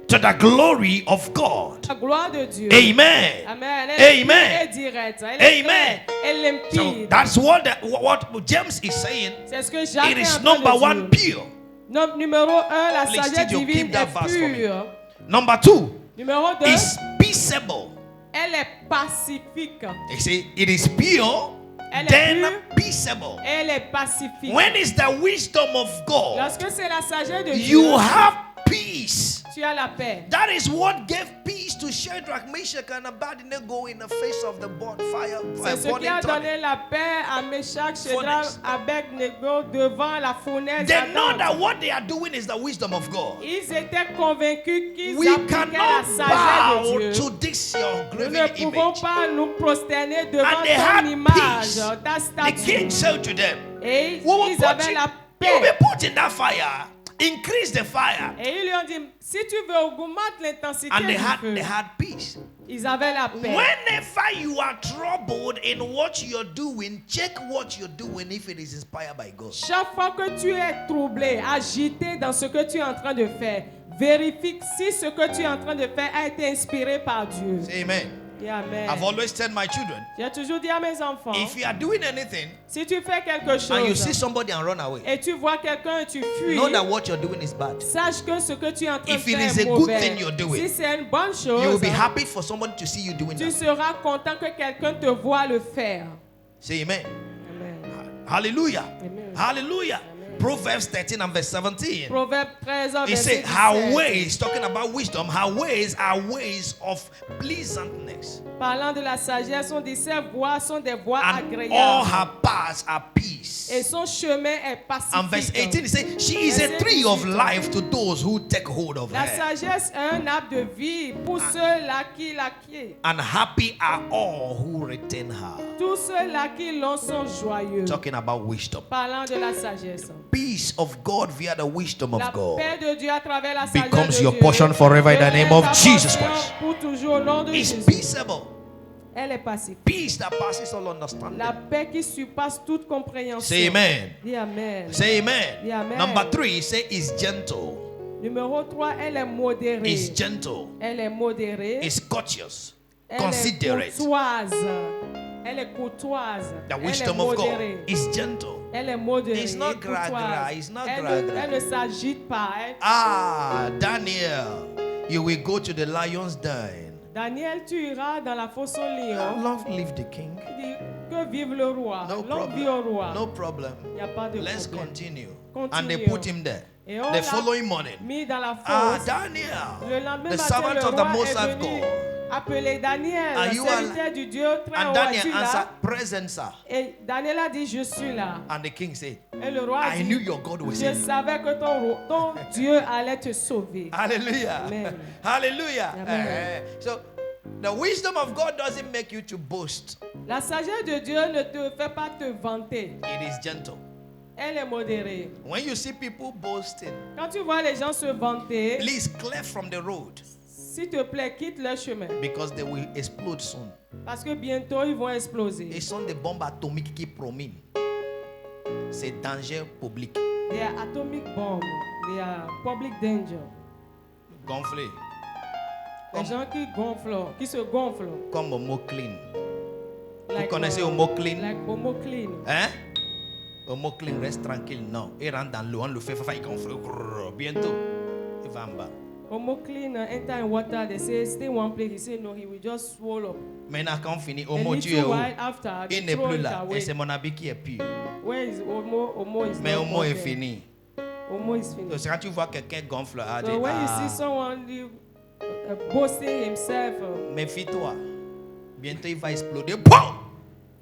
To the glory of God. La gloire de Dieu. Amen. Amen. Elle est Amen. pure et directe. Elle est Amen. claire. Elle est So limpide. that's what James is saying. C'est ce que Jacques It est is en train number de one, dire. pure. Numéro 1, la Please, sagesse Tito, divine keep that est verse for me. pure. Number two Numéro 2, is peaceable. elle est pacifique. You see, it is pure Elle est then pure. peaceable. Elle est pacifique. When it's the wisdom of God, Lorsque c'est la sagesse de you Dieu, have peace. tu as la paix. That is what gave peace to Shadrach, Meshach, and Abednego in the face of the bonfire. C'est ce qui a donné la paix à Meshach, Shadrach, Abednego devant la fournaise. They know that what they are doing is the wisdom of God. Ils étaient convaincus qu'ils We appliquaient la cannot sagesse de bow Dieu. to this your Nous graven ne pouvons image. pas nous prosterner devant And they had ton image, peace. ta The king statue. said to them, Et "We will ils put avaient you, la you'll be paix. put in that fire. Increase the fire." Et ils lui ont dit, si tu veux, augmente l'intensité And du feu. they had peace. Ils avaient la paix. Whenever you are troubled in what you're doing, check what you're doing if it is inspired by God. Chaque fois que tu es troublé, agité dans ce que tu es en train de faire, vérifie si ce que tu es en train de faire a été inspiré par Dieu. Say amen. Dis amen. I've always told my children, J'ai toujours dit à mes enfants, if you are doing anything si tu fais quelque and you see chose somebody and run away, et tu vois quelqu'un et tu fuis, know that what you're doing is bad. sache que ce que tu es en train If de it faire is a est good mauvais. thing you're doing, Si c'est une bonne You will chose, be happy for someone to see you doing tu that. seras content que quelqu'un te voit le faire. Say amen. Amen. Hallelujah. Amen. Hallelujah. Proverbs 13 and verse 17. Proverbe 13, He said, verset her 17. ways, talking about wisdom, her ways are ways of pleasantness. Parlant de la sagesse, on dit ses voies sont des voies And all agréables. her paths are peace. Et son chemin est And verse pacifique. 18, he said, she is a tree of life to those who take hold of La her. sagesse est un arbre de vie pour ceux-là qui l'acquièrent. And happy are all who retain her. Tous ceux-là qui l'ont sont joyeux. Talking about wisdom. Parlant de la sagesse. Peace of God via the wisdom of La God paix de Dieu à travers la sagesse becomes de your Dieu portion forever in the name of devient ta Jesus portion Christ. pour toujours au nom de It's Jésus. peaceable. Elle est pacifique. Peace that passes all understanding. La paix qui surpasse toute compréhension. Say amen. Dis amen. Say amen. Dis amen. Number 3, say is gentle. Numéro 3, elle est modérée. Is gentle. Elle est modérée. Is courteous. Elle Considerate. est courtoise. Elle est courtoise. The Elle est wisdom of God modérée. is gentle. Elle est modérée. It's not et courtoise. gra-gra, it's not Elle gra-gra. elle ne s'agite pas. Daniel, you will go to the lion's den. Daniel, tu iras dans la fosse au lion. Long live the king. Il dit, que vive le roi. No Longue vie au problem. roi. No problem. Il n'y a pas de Let's problème. continue. Continuons. And they put him there. Et on The l'a following morning. mis dans la fosse. Daniel, Le lendemain the matin, servant le of the roi Most est High venu God. appeler Daniel, Are le you serviteur du Dieu très And haut. Daniel Es-tu là? answered, present, sir. Et Daniel a dit, je suis là. And the king said, Et le roi a I dit, knew your God was je in you. savais que ton Dieu allait te sauver. Hallelujah. Amen. Hallelujah. Amen. So the wisdom of God doesn't make you to boast. La sagesse de Dieu ne te fait pas te vanter. It is gentle. Elle est modérée. When you see people boasting, Quand tu vois les gens se vanter, please clear from the road s'il te plaît, quitte leur chemin. because they will explode soon. Parce que bientôt, ils vont exploser. Ils sont des bombes atomiques qui prominent. C'est danger public. They are atomic bomb. They are public danger. Gonflé. Les gens qui gonflent, qui se gonflent. Comme Homo Clean. Like, connaissez Homo Clean? Like Homo Clean. Hein? Homo Clean, reste tranquille. Non. Il rentre dans l'eau, on le fait, il gonfle. Bientôt, il va en bas. Homo Clean enter in water. They say stay one place. He say no. He will just swallow. Maintenant, quand on finit, A Homo, tu es little où? while after, they Il n'est throw plus it là. Et away. c'est mon habit qui est pur. Where is Homo? Homo is Mais not Homo est there. fini. Homo is finished. Donc, quand tu vois quelqu'un gonfle, So when you see someone boasting himself, méfie-toi. Bientôt, il va exploser. Pow!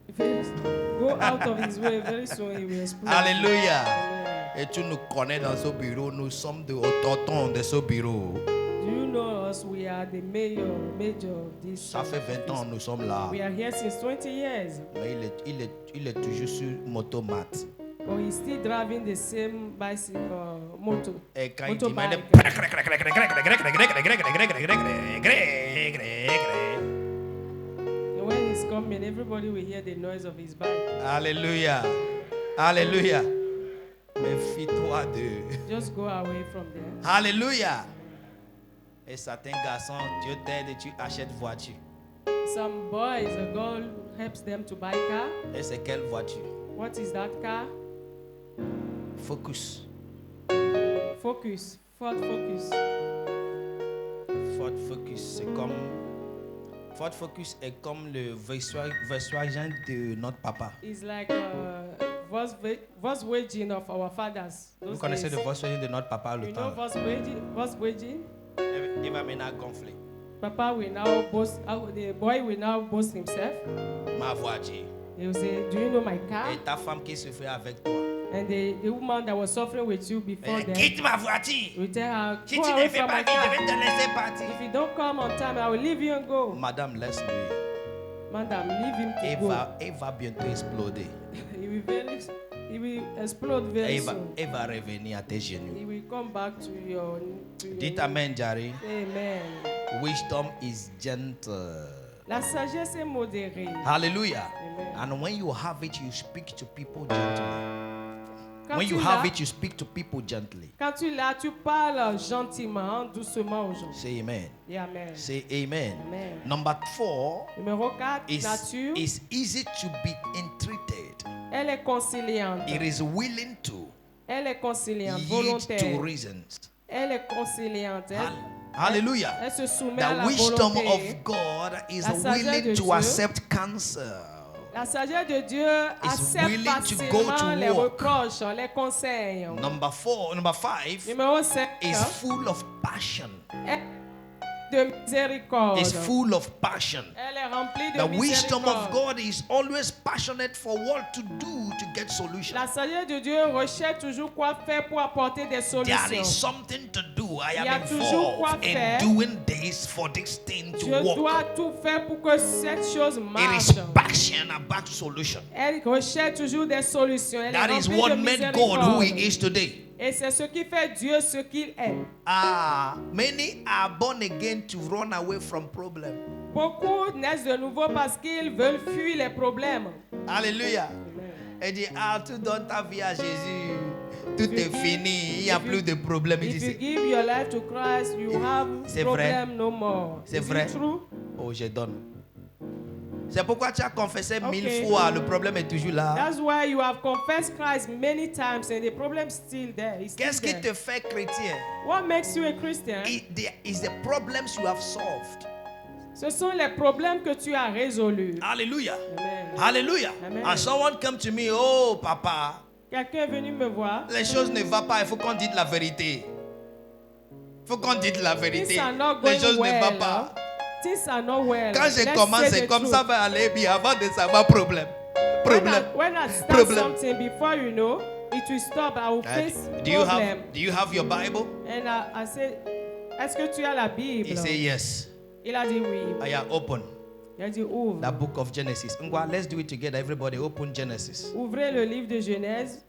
if he go out of his way, very soon he will explode. Alléluia. Amen. Et tu nous connais dans ce bureau. Nous sommes de autochtons de ce bureau. Do you know us? We are the major of this. Ça fait 20 ans nous sommes là. We are here since 20 years, Mais il est toujours sur motomat. but he's still driving the same bicycle, moto. Et quand il dit, Motorbike. And when he's coming, everybody will hear the noise of his bike. Alléluia. Alléluia. Méfie-toi d'eux. Just go away from there. Alléluia. Et certains garçons, Dieu t'aide et tu achètes voiture. Some boys, a girl helps them to buy car. Et c'est quelle voiture? What is that car? Focus. Focus. Ford Focus. Ford Focus. C'est comme Ford Focus est comme le Volkswagen de notre papa. It's like Volkswagen of our fathers. Vous connaissez le Volkswagen de notre papa le You know temps? Volkswagen? Il va maintenant gonfler. Papa will now boast, the boy will now boast himself. Ma voiture. He will say, do you know my car? Et ta femme qui souffrait avec toi. And the woman that was suffering with you before them, Quitte ma voiture. will tell her, Si go tu away ne fais from pas my vite, je car. vais te laisser partir. If you don't come on time, I will leave you and go. Madame, laisse-lui. Madam, leave him to go. Il va bientôt exploder. He will explode very soon. Il va revenir à tes genoux. He will come back to your Dites Amen, Jari. Amen. Wisdom is gentle. La sagesse est modérée. Hallelujah. Amen. And when you have it, you speak to people gently. Quand When tu you have l'as- it, you speak to people gently. Quand tu l'as, tu parles gentiment, doucement aux gens. Say amen. Et amen. Say amen. Amen. Number 4 Numéro 4, is nature. easy to be entreated. Elle est conciliante. It is willing to Elle est conciliante, yield volontaire. to reasons. Elle est conciliante. Hallelujah. Elle se soumet à The la wisdom volonté. of God is La sagesse willing de to Dieu. accept cancer. La sagesse de Dieu accepte willing to go to facilement les work. reproches, les conseils. Number 5 Numéro 5, is full of passion. de miséricorde. Is full of passion. Elle est remplie de The wisdom of miséricorde. God is always passionate for what to do to get solution. La sagesse de Dieu recherche toujours quoi faire pour apporter des There is solutions. something to do. I Il y a am toujours quoi involved in faire. doing this for this thing to Je work. dois tout faire pour que cette chose It marche. is passion about solution. Elle recherche toujours des solutions. Elle That est is remplie what de made God who miséricorde. He is today. Et c'est ce qui fait Dieu ce qu'il est. Many are born again to run away from problem. Beaucoup naissent de nouveau parce qu'ils veulent fuir les problèmes. Alléluia. Et dit, tu donnes ta vie à Jésus. Tout est fini. Il n'y a plus de problème. Il If dit, you give your life to Christ, you have C'est vrai. problem no more. C'est Is vrai. it true? oh, je donne. C'est pourquoi tu as confessé 1000 Okay. fois. Le problème est toujours là. That's why you have confessed Christ many times and the problem is still there. It's still Qu'est-ce qui there. te fait chrétien? What makes you a Christian? There is the problems you have solved. Ce sont les problèmes que tu as résolus. Hallelujah. Amen. Hallelujah. Amen. And someone come to me, oh papa, Quelqu'un est venu me voir. les choses ne vont pas, il faut qu'on dise la vérité. Il faut qu'on dise la vérité. Things are not Les going choses ne well. vont pas. Things are not well. Quand je Let's commence, say c'est the comme truth. ça va aller bien avant de savoir problème. Problème. When I start Problem. something, before you know, it will stop. I will face Do you problem. have your Bible? And I said, est-ce que tu as la Bible? He say yes. Il a dit oui. I am open. Il a dit ouvre. The book of Genesis. Ngwa, let's do it together. Everybody open Genesis. Ouvrez le livre de Genèse.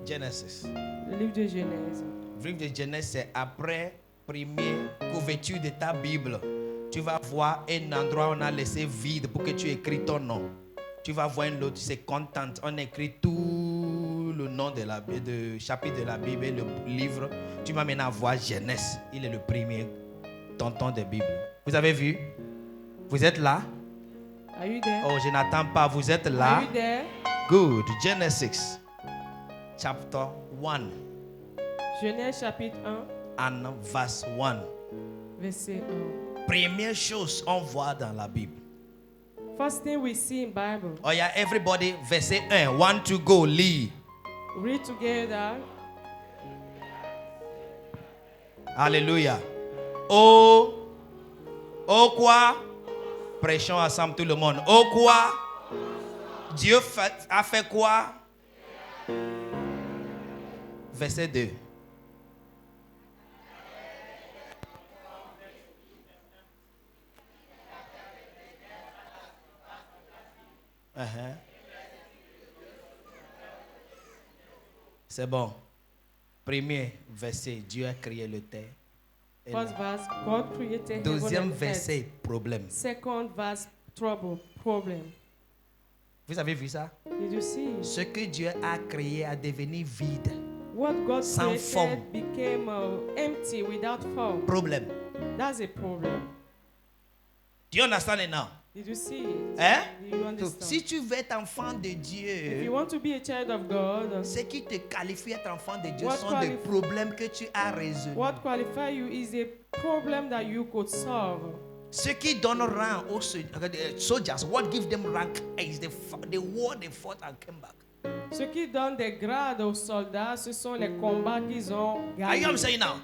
Genesis. Le livre de Genèse. Le livre de Genèse, c'est après première couverture de ta Bible. Tu vas voir un endroit où on a laissé vide pour que tu écris ton nom. Tu vas voir un autre, c'est content. On écrit tout le nom de la de chapitre de la Bible et le livre. Tu vas maintenant voir Genèse. Il est le premier tonton de Bible. Vous avez vu? Vous êtes là? Are you there? Oh, je n'attends pas. Vous êtes là? Are you there? Good. Genesis, chapter 1 Genèse chapitre 1, and verse 1. verset 1. Première chose on voit dans la Bible. First thing we see in Bible. Oh yeah, everybody, verset 1. 1 to go, lead. Read together. Alléluia. Oh quoi? Prêchons ensemble tout le monde. Oh quoi? Dieu a fait quoi? Verset 2. C'est bon. Premier verset, Dieu a créé le terre. Et First verse, God created heaven deuxième and earth. verset, problème. Second verse, trouble, problem. Vous avez vu ça? Did you see? Ce que Dieu a créé a devenu vide. What God Sans created forme. became empty without form. Problème. That's a problem. Do you understand it now? Did you see it? Hein? Do you Donc, understand? si tu veux être enfant de If you Dieu, want to be a child of God, ce qui te qualifie être enfant de Dieu What sont des problèmes que tu as résolus. what qualifies you is a problem that you could solve. Ceux qui donnent rang aux soldiers, what gives them rank is the war they fought and came back. Ceux qui donnent des grades aux soldats, ce sont les combats qu'ils ont Are you gagnés. saying now?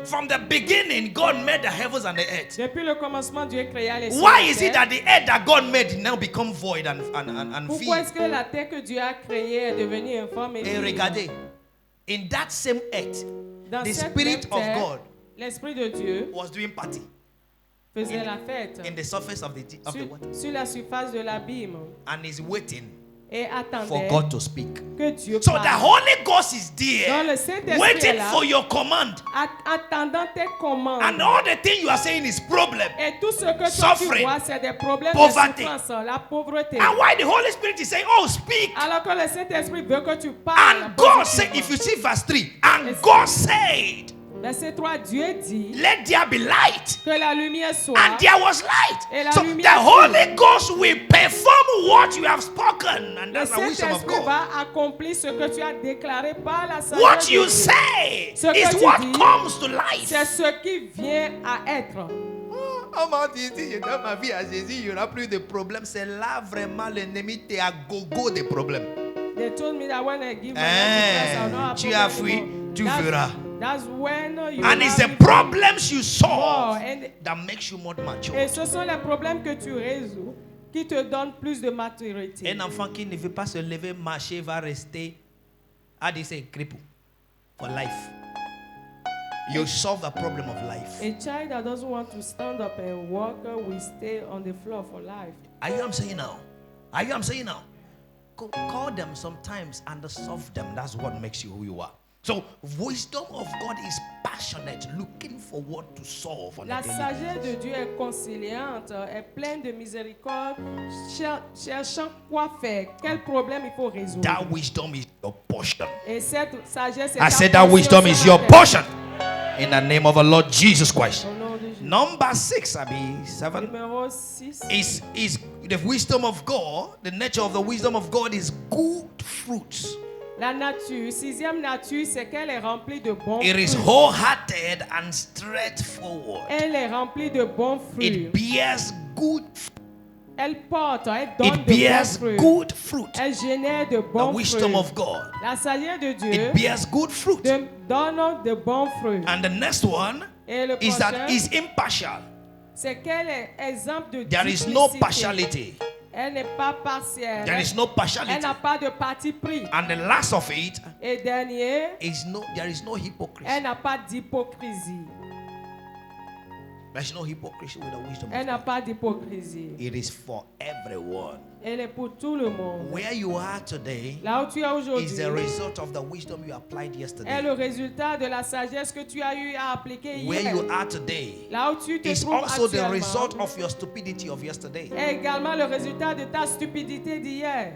From the beginning, God made the heavens and the earth. Depuis le commencement, Dieu créa les cieux. Why et is la it terre. that the earth that God made now become void and Pourquoi est-ce void? que la terre que Dieu a créée est devenue informe et Et vide? regardez, in that same earth, Dans the cette Spirit même of terre, God l'Esprit de Dieu was doing party faisait la fête in the surface of the water, sur la surface de l'abîme and is waiting et for attendait God to speak. que Dieu So the parle. Holy Ghost is Donc there, le Saint-Esprit est waiting là, for your command, attendant tes commandes. and all the thing you are saying is problem. Et tout ce que toi Suffering, tu vois, c'est des problèmes poverty. de souffrance, la pauvreté. And why the Holy Spirit is saying, "Oh, speak." Alors que le Saint-Esprit veut que tu parles. And God said, if you see verse 3, and God said, Verset 3, Dieu dit "Let there be light." que la lumière soit. And there was light. Et la So the lumière Holy Ghost will perform what you have spoken. And Le that's the wisdom of Saint-Esprit God. va accomplir ce que tu as déclaré par la sagesse What de you Dieu. say Ce que is tu what dis, comes to life. C'est ce qui vient à être. On m'a dit, si je donne ma vie à Jésus, il n'y aura plus de problèmes. C'est là vraiment l'ennemi t'es à gogo des problèmes. They told me that when I give my life to Christ, I'll not have Tu as problem fui, anymore. tu verras. That's when you And it's the have problems you solve more. And- that makes you more mature. Et ce sont les problèmes que tu résous qui te donnent plus de maturité. Un enfant qui ne veut pas se lever, marcher, va rester, how do you say, cripple for life. You solve the problem of life. A child that doesn't want to stand up and walk will stay on the floor for life. Are you what I'm saying now? Are you what I'm saying now? Call them sometimes and solve them. That's what makes you who you are. So, wisdom of God is passionate, looking for what to solve on La a daily sagesse basis. de Dieu est conciliante, est pleine de miséricorde, cherchant quoi faire, quel problème il faut résoudre. That wisdom is your portion. Et cette sagesse est I ta said that portion wisdom sur is la your terre. portion. In the name of our Lord Jesus Christ. Au nom de Jésus. Number 6, Abby, 7. Numéro 6. Is the wisdom of God, the nature of the wisdom of God is good fruits. La nature, sixième nature, c'est qu'elle est remplie de bons It is fruits. wholehearted and straightforward. Elle est remplie de bons fruits. It bears good fruit. Elle porte, elle donne It de bons bears fruits. good fruit. Elle génère de The bons wisdom fruits. of God. La sagesse de Dieu It bears good fruit. donne de bons fruits. And the next one Et le is that prochain, is impartial. c'est qu'elle est exemple de There is no duplicité. partiality. Elle n'est pas partielle. There is no Elle partiality. n'a pas de parti pris. And the last of it Et dernier, is there is no hypocrisy. elle n'a pas d'hypocrisie. There is no hypocrisy with the wisdom Elle of n'a God. pas d'hypocrisie. It is for everyone. Elle est pour tout le monde. Where you are today Là où tu es is aujourd'hui the result of the wisdom you applied est yesterday. le résultat de la sagesse que tu as eu à appliquer Where hier. you are today Là où tu te is trouves also the actuellement result of your stupidity of yesterday. est également le résultat de ta stupidité d'hier.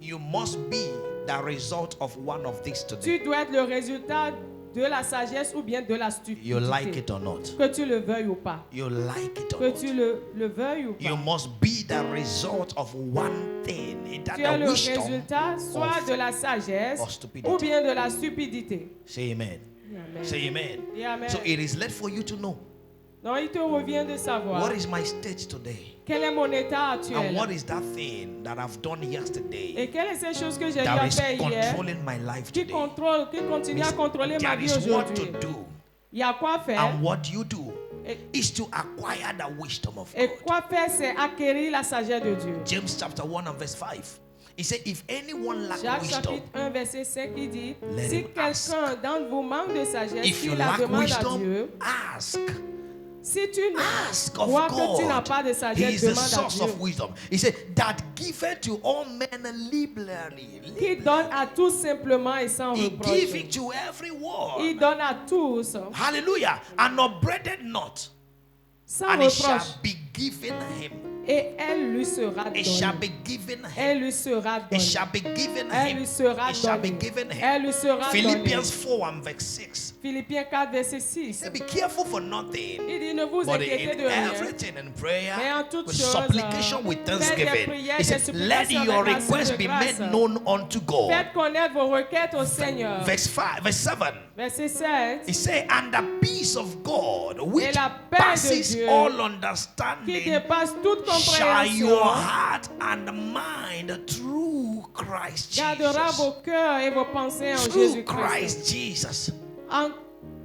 You must be the result of one of these Tu today. dois être le résultat de la sagesse ou bien de la stupidité. You like it or not. Que tu le veuilles ou pas. You like it or Que not. tu le veuilles ou You pas. must be the result of one thing. That Tu es the le wisdom résultat soit of- de la sagesse of stupidity. ou bien de la stupidité. Say amen. Amen. Say amen. Dis amen. So it is left for you to know Donc il te revient de savoir what is my state today. quel est mon état And actuel. what is that thing that I've done yesterday Et quelles sont ces choses que j'ai eu that à is faire hier controlling my life qui today? continue à contrôler ma There vie is what to aujourd'hui. do. Il y a quoi faire. And what you do Et, is to acquire the wisdom of et God. quoi faire, c'est acquérir la sagesse de Dieu. James chapter 1 and verse 5. He said, if anyone lack Jacques wisdom, chapitre 1 verset 5 il dit Let si him ask. quelqu'un d'entre vous manque de sagesse, if you qu'il la lack demande à wisdom, Dieu. ask. Si tu Ask of vois que tu n'as God. pas de He sagesse, is the demande à source Dieu. of wisdom. He said, that giveth to all men liberally. Qui donne à tous simplement et sans He reproche. give it to everyone. Il donne à tous Hallelujah. And upbraided not. sans And it shall reproche. be given him. et elle lui sera It shall donnée. be given him. Elle lui sera It donnée. shall be given Elle him. lui sera It shall be donnée. given him. Elle lui sera donnée. Philippians 4 and verse 6. Philippiens 4, verset 6. Say, be careful for nothing, Il dit, ne vous but inquiétez in de rien. everything in prayer, Mais en toute with chose, supplication, with faites des thanksgiving. prières, He des said, let supplications your avec action requests de be grâce. made known unto God. Faites connaître vos requêtes au Seigneur. Verse 5, verse 7. Verset 7. He said, and the peace of God, which la paix de passes Dieu, all qui understanding, dépasse toute shall your compréhension, heart and mind through Christ gardera Jesus. vos cœurs et vos pensées en Through Jésus-Christ. Christ Jesus. En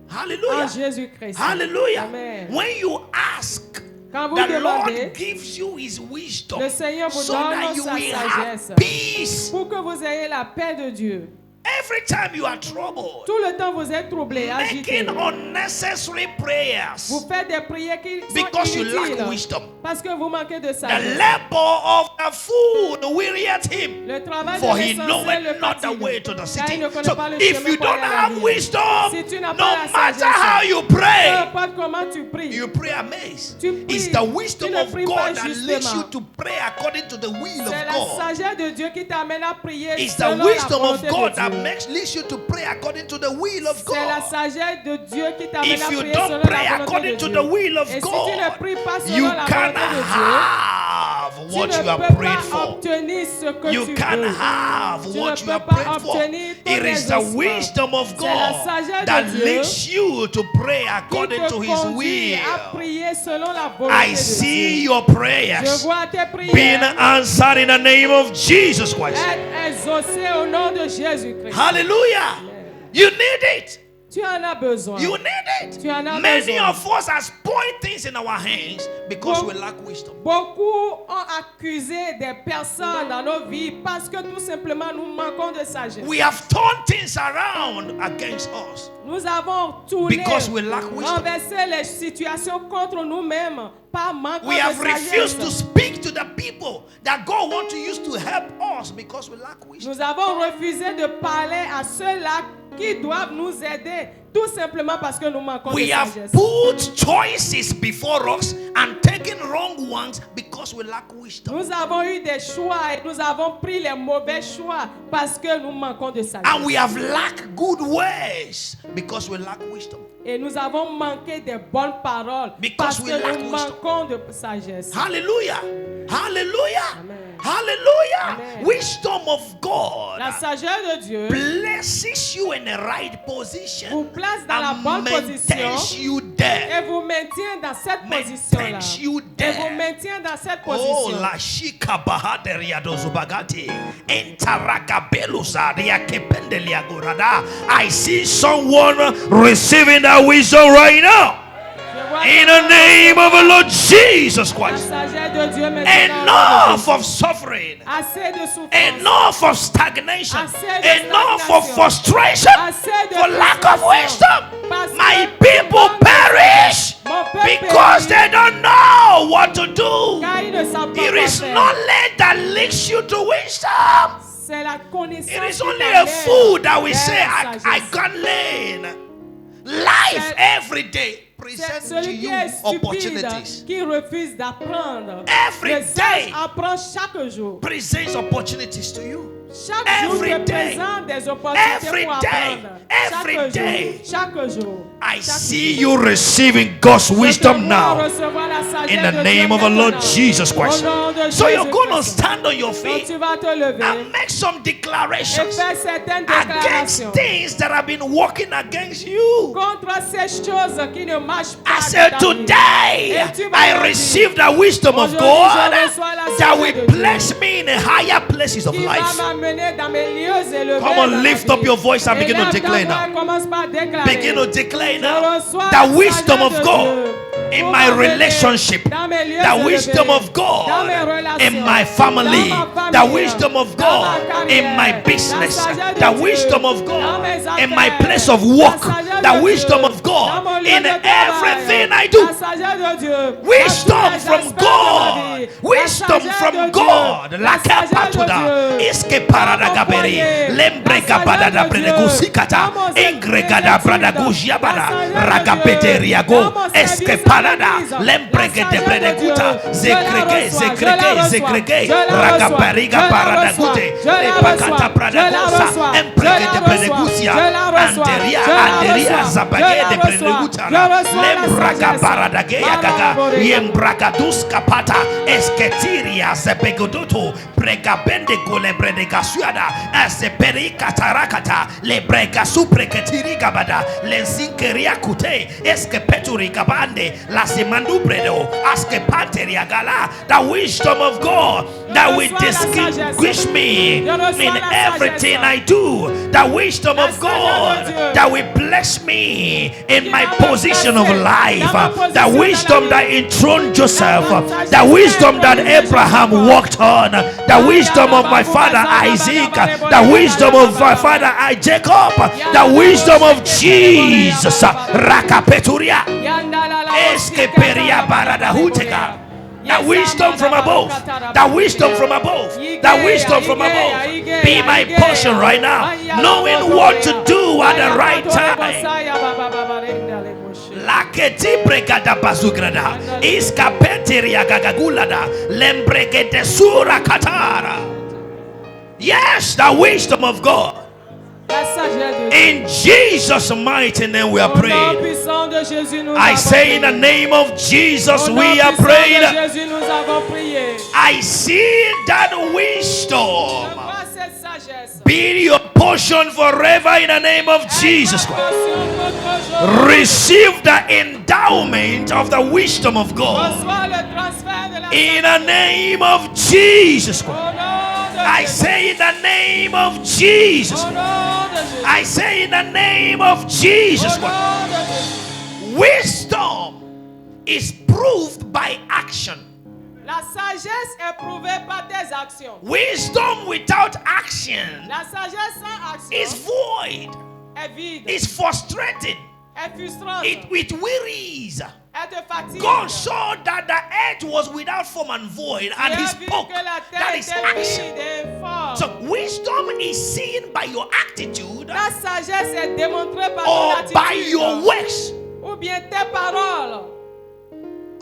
Hallelujah. Jésus-Christ. Hallelujah. Amen. When you ask, Quand vous the demandez, Lord gives you his wisdom le Seigneur vous so donne that you sa will sagesse have peace. pour que vous ayez la paix de Dieu. Every time you are troubled, Tout le temps vous êtes troublé, agité. making unnecessary prayers Vous faites des prières qui sont because you lack inutiles wisdom. parce que vous manquez de The sagesse. labor of the fool wearieth him, Le travail for de he l'essentiel knoweth le not the fatigue, way to the car city. il ne connaît So pas le if chemin you pour don't aller à la have ville. wisdom, Si tu n'as no pas la matter sagesse, how you peu pray, importe comment tu pries, you pray amiss. tu pries, It's the tu wisdom ne of pries God pas that leads justement. you to pray according to the will of C'est la God. sagesse de Dieu qui t'amène à prier It's the selon la wisdom of volonté God de that Dieu. leads you to pray according to the will of C'est la God. sagesse de Dieu qui t'amène If à you prier don't selon pray la volonté according de to Dieu. the will of Et si tu ne God, pries pas you selon la can volonté de Dieu, have tu what ne you have peux prayed pas for. obtenir ce que You tu can veux. have Tu what ne you peux have pas prayed for. obtenir tous It les is the espoirs. wisdom of C'est la God sagesse that de Dieu leads you to pray qui according te to His conduit à will. prier selon la volonté I de see Dieu. your Je prayers vois tes being prières answered in the name of Jesus Christ. être exaucées au nom de Jésus-Christ. Hallelujah. You need it. Tu en as besoin. You need it. Tu en as Many besoin. of us are spoiled things in our hands because we lack wisdom. Beaucoup ont accusé des personnes dans nos vies parce que tout simplement nous manquons de sagesse. We have turned things around against us Nous avons tourné, because we lack wisdom. renversé les situations contre nous-mêmes par manque We de have sagesse. refused to speak to the people that God wants to use to help us because we lack wisdom. Nous avons refusé de parler à ceux-là qui doivent nous aider, tout simplement parce que nous manquons We de have sagesse. put choices before us and taken wrong ones because we lack wisdom. Nous avons eu des choix et nous avons pris les mauvais choix parce que nous manquons de sagesse. And we have lacked good ways because we lack wisdom. Et nous avons manqué des bonnes paroles Because parce we que lack nous wisdom. manquons de sagesse. Hallelujah. Hallelujah. Amen. Hallelujah. Amen. Wisdom of God La sagesse de Dieu places you in the right position vous place dans la and bonne position maintains you there. et vous maintient dans cette position-là. Maintains you Et vous there. maintient dans cette Oh, position. la shika bahaderia dozubagati. Entarakabelusa riakependelia gorada. I see someone receiving that wisdom right now. Je vois In que the name of the Lord Jesus la Christ. sagesse de Dieu maintenant. Enough of suffering. Assez de souffrance. Enough of stagnation. Assez de Enough of stagnation. frustration Assez de for lack of frustration. wisdom. Parce que My people perish mon peuple because périt, they don't know what to do. car ils ne savent pas It quoi is faire. knowledge that leads you to wisdom. C'est la connaissance It is qui only t'amène a fool that will vers say, la I sagesse. can learn. Life every day C'est presents to celui qui you est stupide, opportunities. qui refuse d'apprendre. Every Le sage day. apprend chaque jour. Presents opportunities to you. Chaque Every jour te day. présente des opportunités Every pour day. apprendre. Every Chaque day. jour. Chaque jour. I Chaque see jour. you receiving God's Je te wisdom vois now recevoir la sagesse in the de name Dieu of the Lord maintenant. Jesus Christ. Au nom de So you're Jésus going to Christ. stand on your Donc feet tu vas te lever and make some et declarations faire certaines against déclarations things that have been working against you. contre ces choses qui ne marchent pas. I said dans ta vie. today Et tu vas I leur dire, receive the wisdom of aujourd'hui, God je reçois la that sagesse will de Dieu place me in higher places of qui va life. m'amener dans mes lieux élevés. Come on, dans la lift vie. up your voice and begin to Élève ta declare voix now. et commence par déclarer. Begin to declare Je now reçois the la wisdom sagesse of de God Dieu in pour my m'amener relationship, dans mes lieux the élevés, wisdom of dans God mes relations, in my family, dans ma the famille, wisdom of dans ma God carrière, in my la business, sagesse de the Dieu wisdom of dans God mes in my affaires, place of la work, sagesse the de wisdom Dieu of dans mon God lieu in de travail, everything I la do. sagesse de Dieu dans Wisdom tous les from aspects de ma God. vie, Wisdom la sagesse from de God. Dieu, La la sagesse de kapatuda. Dieu Iske dans parada mon gaberi. foyer, Lembre la gabada sagesse da de Dieu brenegusikata. dans mon Ingregada étude, brada la gujiabada. sagesse de Ragabete Dieu riago. dans mon Eske service parada Barada, l'église. Lembreke La de sagesse de Dieu, Bredeguta, je la Zekreke, reçois, Zekreke, Zekreke, Ragapariga Baradagute, Lepakata Bradagosa, Embreke de Bredegusia, Anderia, Anderia, Zabage de Bredegutara, Lembraga Baradagea Gaga, Yembragaduska Pata, Esketiria, Zebegodoto, Bregabende Gole Bredegasuada, Aseperica Tarakata, Lebrega Supreketiri Gabada, Lensinkeria Kute, Eskepeturi Gabande, La Semandu Bredo, Askepateria Gala, the wisdom of God that will distinguish me in everything I do, the wisdom of God that will bless me in my position of life, the wisdom that enthroned Joseph, the wisdom that Abraham walked on, the wisdom of my father Isaac, the wisdom of my father Jacob, the wisdom of Jesus, Rakapeturia, Eskeperia Baradahutega. The wisdom from above, the wisdom from above, the wisdom from above be my portion right now, knowing what to do at the right time. Laketi bregada bazugrada, iskapeteria gagagulada, lembregede sura katara. Yes, the wisdom of God. In Jesus' mighty name we are praying. I say in the name of Jesus we are praying. I see that wisdom be your portion forever in the name of Jesus Christ. Receive the endowment of the wisdom of God in the name of Jesus Christ. I say in the name of Jesus. I say in the name of Jesus. Wisdom is proved by action. La sagesse est prouvée par des actions. Wisdom without action La sagesse sans action is void. Est vide. It's frustrating. Est frustrante. It wearies. Elle te fatigue. God saw that the earth was without form and void, and He spoke. That is action. So wisdom is seen by your attitude, La sagesse est démontrée par or ton attitude, by your works, ou bien tes paroles.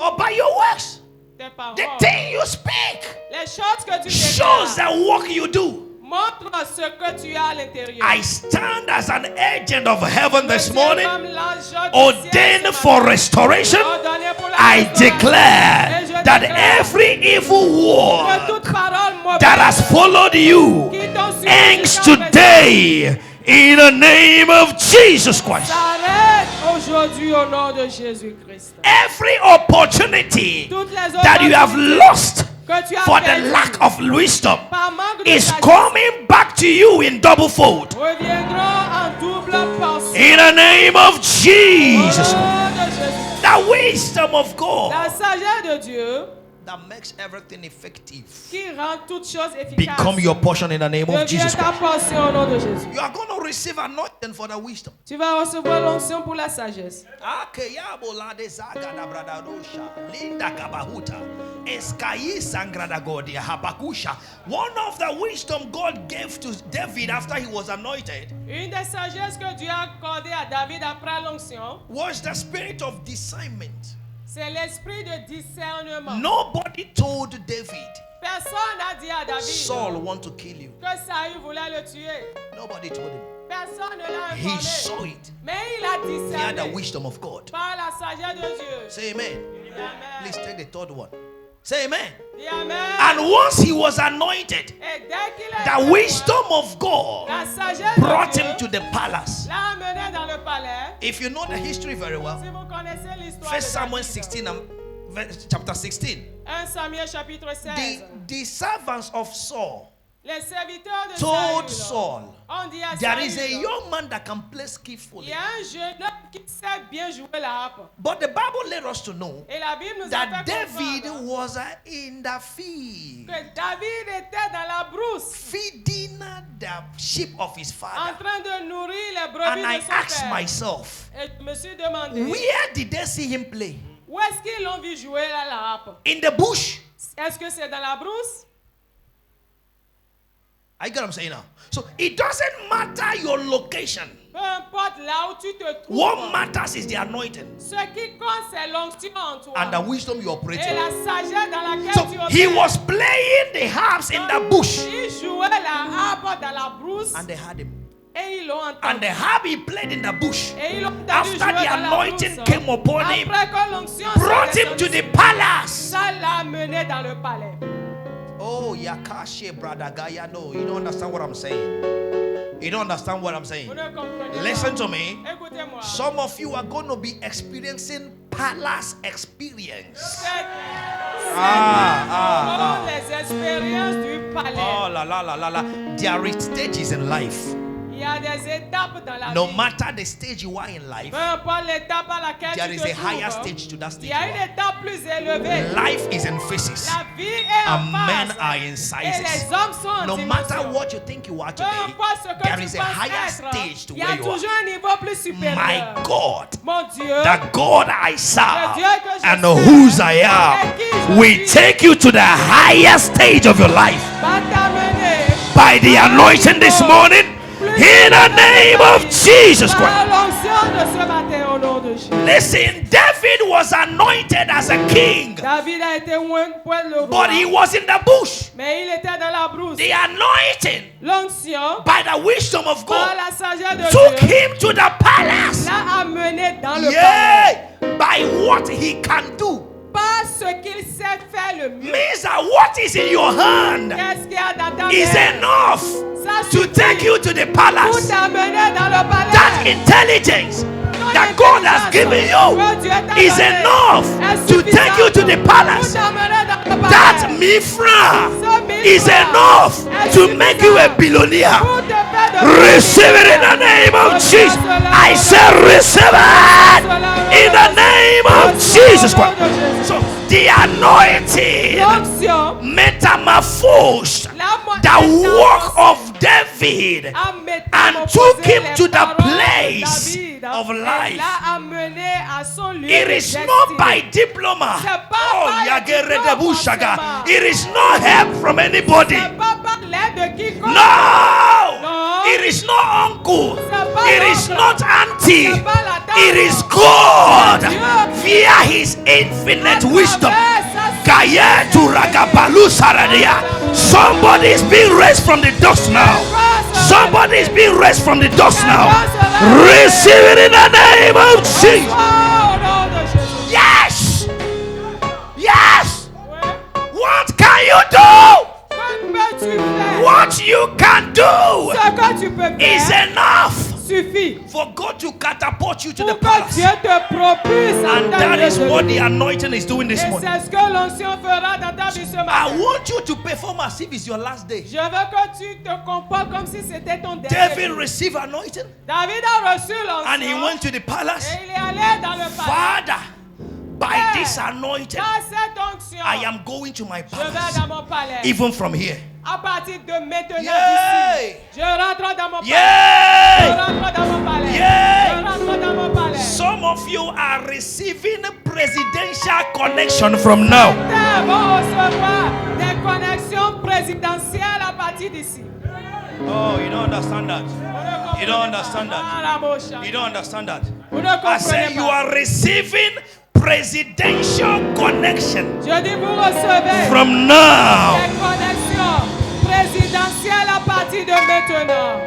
or by your works. Tes paroles. The thing you speak Les choses que tu shows déclares the work you do. montre ce que tu as à l'intérieur. I stand as an agent of heaven this morning, Comme l'ange du ordained ciel ce for matin. restoration. Ordonné pour la I restauration. declare Et je that déclare every evil que war toute parole mauvaise that has followed you qui t'ont suivi ends jusqu'à présent today in the name of Jesus Christ. s'arrête aujourd'hui au nom de Jésus-Christ. Every opportunity Toutes les that you have opportunités lost que tu as for the perdues lack of wisdom par manque de is sagesse coming back to you in double fold. reviendront en double portion. In the name of Au Jesus. nom de Jésus. The wisdom of La God sagesse de Dieu that makes everything effective qui rend toutes choses efficaces become your portion in the name of devient Jesus ta Christ. portion au nom de Jésus. You are going to receive anointing for the wisdom. Tu vas recevoir l'onction pour la sagesse. One of the wisdom God gave to David after he was anointed Une des sagesses que Dieu a accordées à David après l'onction, was the spirit of discernment. c'est l'esprit de discernement. Nobody told David, Personne n'a dit à David Saul want to kill you. que Saül voulait le tuer. Nobody told him. Personne ne l'a He informé. saw it. Mais il a He had the discerné wisdom of God. par la sagesse de Dieu. Say amen. Amen. Please take the third one. Say amen. Dis amen. And once he was anointed, Et dès qu'il a the été wisdom of God la sagesse brought de him to Dieu the palace. l'a amené dans le palais. If you know the history very well, Si vous connaissez l'histoire 1 de Samuel David, 16 and chapter 16, 1 Samuel chapitre 16. the servants of Saul Les serviteurs de told Saül Saul, ont dit à there is a Saül, young man that can play il skillfully. y a un jeune homme qui sait bien jouer la harpe. But the Bible let us to know Et la Bible nous a that fait David comprendre was in the field que David était dans la brousse feeding the sheep of his en father. train de nourrir les brebis And I de son asked père. myself, Et je me suis demandé, where did they see him play? où est-ce qu'ils l'ont vu jouer la harpe? In the bush? Est-ce que c'est dans la brousse? I get what I'm saying now. So it doesn't matter your location. Peu importe là où tu te trouves. What matters is the anointing. Ce qui compte, c'est l'onction en toi. And the wisdom you operate Et in. la sagesse dans laquelle So tu opères. he was playing the harps in the bush. Il jouait la harpe dans la brousse. And they had him. Et ils l'ont entendu. And the harp he played in the bush. Et ils l'ont entendu After jouer the dans la anointing brousse. came upon him, Après que l'onction brought s'est him to descendue, the palace. ça l'a mené dans le palais. Oh, Yakashe, brother Gaya. No, you don't understand what I'm saying. You don't understand what I'm saying. Vous ne comprenez Listen pas. to me. Écoutez-moi. Some of you are going to be experiencing palace experience. Les expériences du palais. Oh, la la la la la. There is stages in life. Il y a des étapes dans la No vie. matter the stage you are in life, Peu importe l'étape à laquelle there tu is te a higher trouves, stage to that stage. il y a une étape plus élevée. Life is in phases. La vie est en And men phase. are in Et les sizes. hommes sont en No dimension. matter what you think you are Peu today, importe ce que there tu is a penses higher être, stage to il y a where you toujours are. un niveau plus supérieur. My God, Mon Dieu, the God I serve le Dieu que je and sers, whose I et am qui je will suis, take you to the higher stage of your life va t'amener by the anointing this morning in the name of Jesus par Christ. l'onction de ce matin au nom de Jésus. Listen, David was anointed as a king, David a été oint pour le roi, but he was in the bush. mais il était dans la brousse. The anointing L'onction, by the wisdom of par God la sagesse de took Dieu, him to the palace. l'a amené dans le palais. Yeah, by what he can do. Pas ce qu'il sait faire le mieux. Means that what is in your hand Qu'est-ce qu'il y a dans ta is main? enough Ça to suffit take you to the pour palace. t'amener dans le palais. That intelligence Ton that God has given you que Dieu t'a is donné enough est to take you to the suffisante palace. pour t'amener dans le palais. That mifra Ce mille is francs enough est to make you a suffisant billionaire. pour te faire de Receive it in the name of Jesus. I said receive it in the name of Jesus Christ. So the anointing L'onction metamorphosed the work of David and took him to the place of life. l'a amené à son lieu It de is destinée. not by diploma. C'est pas Oh, par Yagere diplôme Bushaga. forcément. It is not help from anybody. C'est pas par l'aide de quiconque. No. Non. It is not uncle. C'est pas It is l'oncle. not auntie. C'est pas la tante. It is God Dieu. via His infinite À wisdom. travers sa Kaya to Ragabalu Saradia. Somebody is being raised from the dust now. Somebody is being raised from the dust now. Receive it in the name of Jesus. Au nom de Jésus. Yes. Yes. Ouais. What can you do? Que peux-tu faire? What you can do Ce que tu peux is faire enough suffit for God to catapult you to the pour que Dieu palace. te propulse en And ta that is lieu de what vie. the anointing is doing Et this morning. c'est ce que l'onction fera dans ta vie ce I matin. want you to perform as if it's your last day. Je veux que tu te comportes comme si c'était ton dernier David jour. received anointing David a reçu and he l'onction went to the palace. et il est allé dans le palais. Father, by Père, this anointing, dans cette onction, I am going to my je vais palace. dans mon palais. Even from here. À partir de maintenant Yay! d'ici, je rentre dans mon palais. Je Yay! rentre dans mon palais. Yay! Je rentre dans mon palais. Some of you are receiving presidential connection from now. Certains vont recevoir des connexions présidentielles à partir d'ici. Oh, you don't understand that. You don't understand that. that. You don't understand that. Vous ne I said comprenez you pas. are receiving presidential connection Je dis vous recevez from now. des connexions présidentielles à partir de maintenant.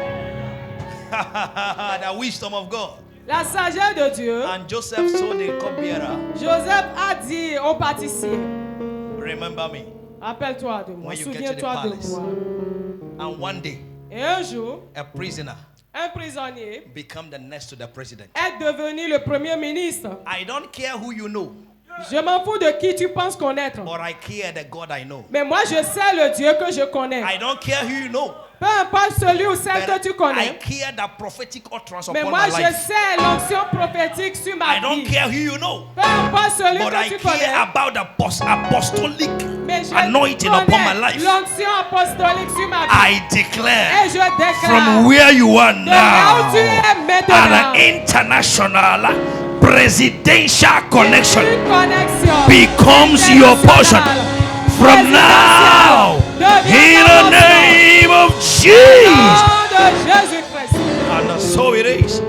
The wisdom of God. La sagesse de Dieu. And Joseph told the cupbearer, Joseph a dit au pâtissier, remember me. rappelle-toi de moi, When you get to the souviens-toi de palace. moi. And one day, Et un jour, a prisoner un prisonnier become the next to the president. est devenu le premier ministre. I don't care who you know, Je m'en fous de qui tu penses connaître. but I care the God I know. Mais moi, je sais le Dieu que je connais. I don't care who you know, Peu importe celui ou celle que but tu I connais. care the prophetic utterance Mais upon moi, my je life. sais l'onction prophétique sur ma I don't vie. care who you know, Peu importe celui but I que tu connais. care about the apostolic Mais je anointing upon my connais life. l'onction apostolique sur ma vie. I declare Et je déclare from where you are de là où now, tu es maintenant, an international presidential connection une connexion becomes your portion from now in the name of Jesus. Au nom de Jésus-Christ. And so it is.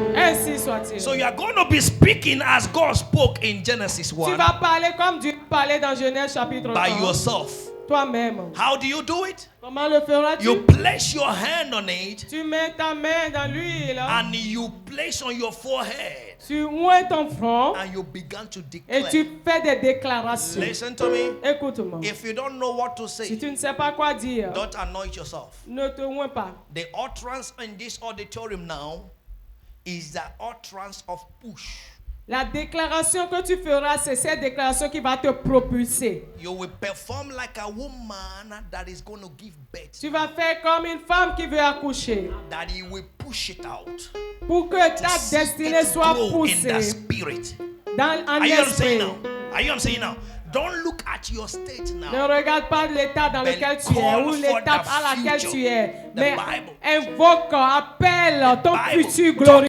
soit-il. So you are going to be speaking as God spoke in Genesis Tu 1 vas parler comme Dieu parlait dans Genèse chapitre 1. by yourself. Toi-même. How do you do it? Comment le feras-tu? You place your hand on it Tu mets ta main dans l'huile. and you place on your forehead Tu oins ton front and you begin to et declare. tu fais des déclarations. Listen to me. Écoute-moi. If you don't know what to Si say, tu ne sais pas quoi dire, don't anoint yourself. ne te oins pas. The utterance in this auditorium now is the utterance of push. La déclaration que tu feras, c'est cette déclaration qui va te propulser. You will perform like a woman that is going to give birth. Tu vas faire comme une femme qui veut accoucher. That you will push it out. Pour que ta destinée soit Grow in the poussée spirit. en Are you esprit. understanding now? Are you understanding now? Don't look at your state Ne now. regarde pas l'état dans But lequel tu es call ou for l'étape the à laquelle future. tu es. The Mais Bible. invoque, appelle ton Bible futur talk glorieux.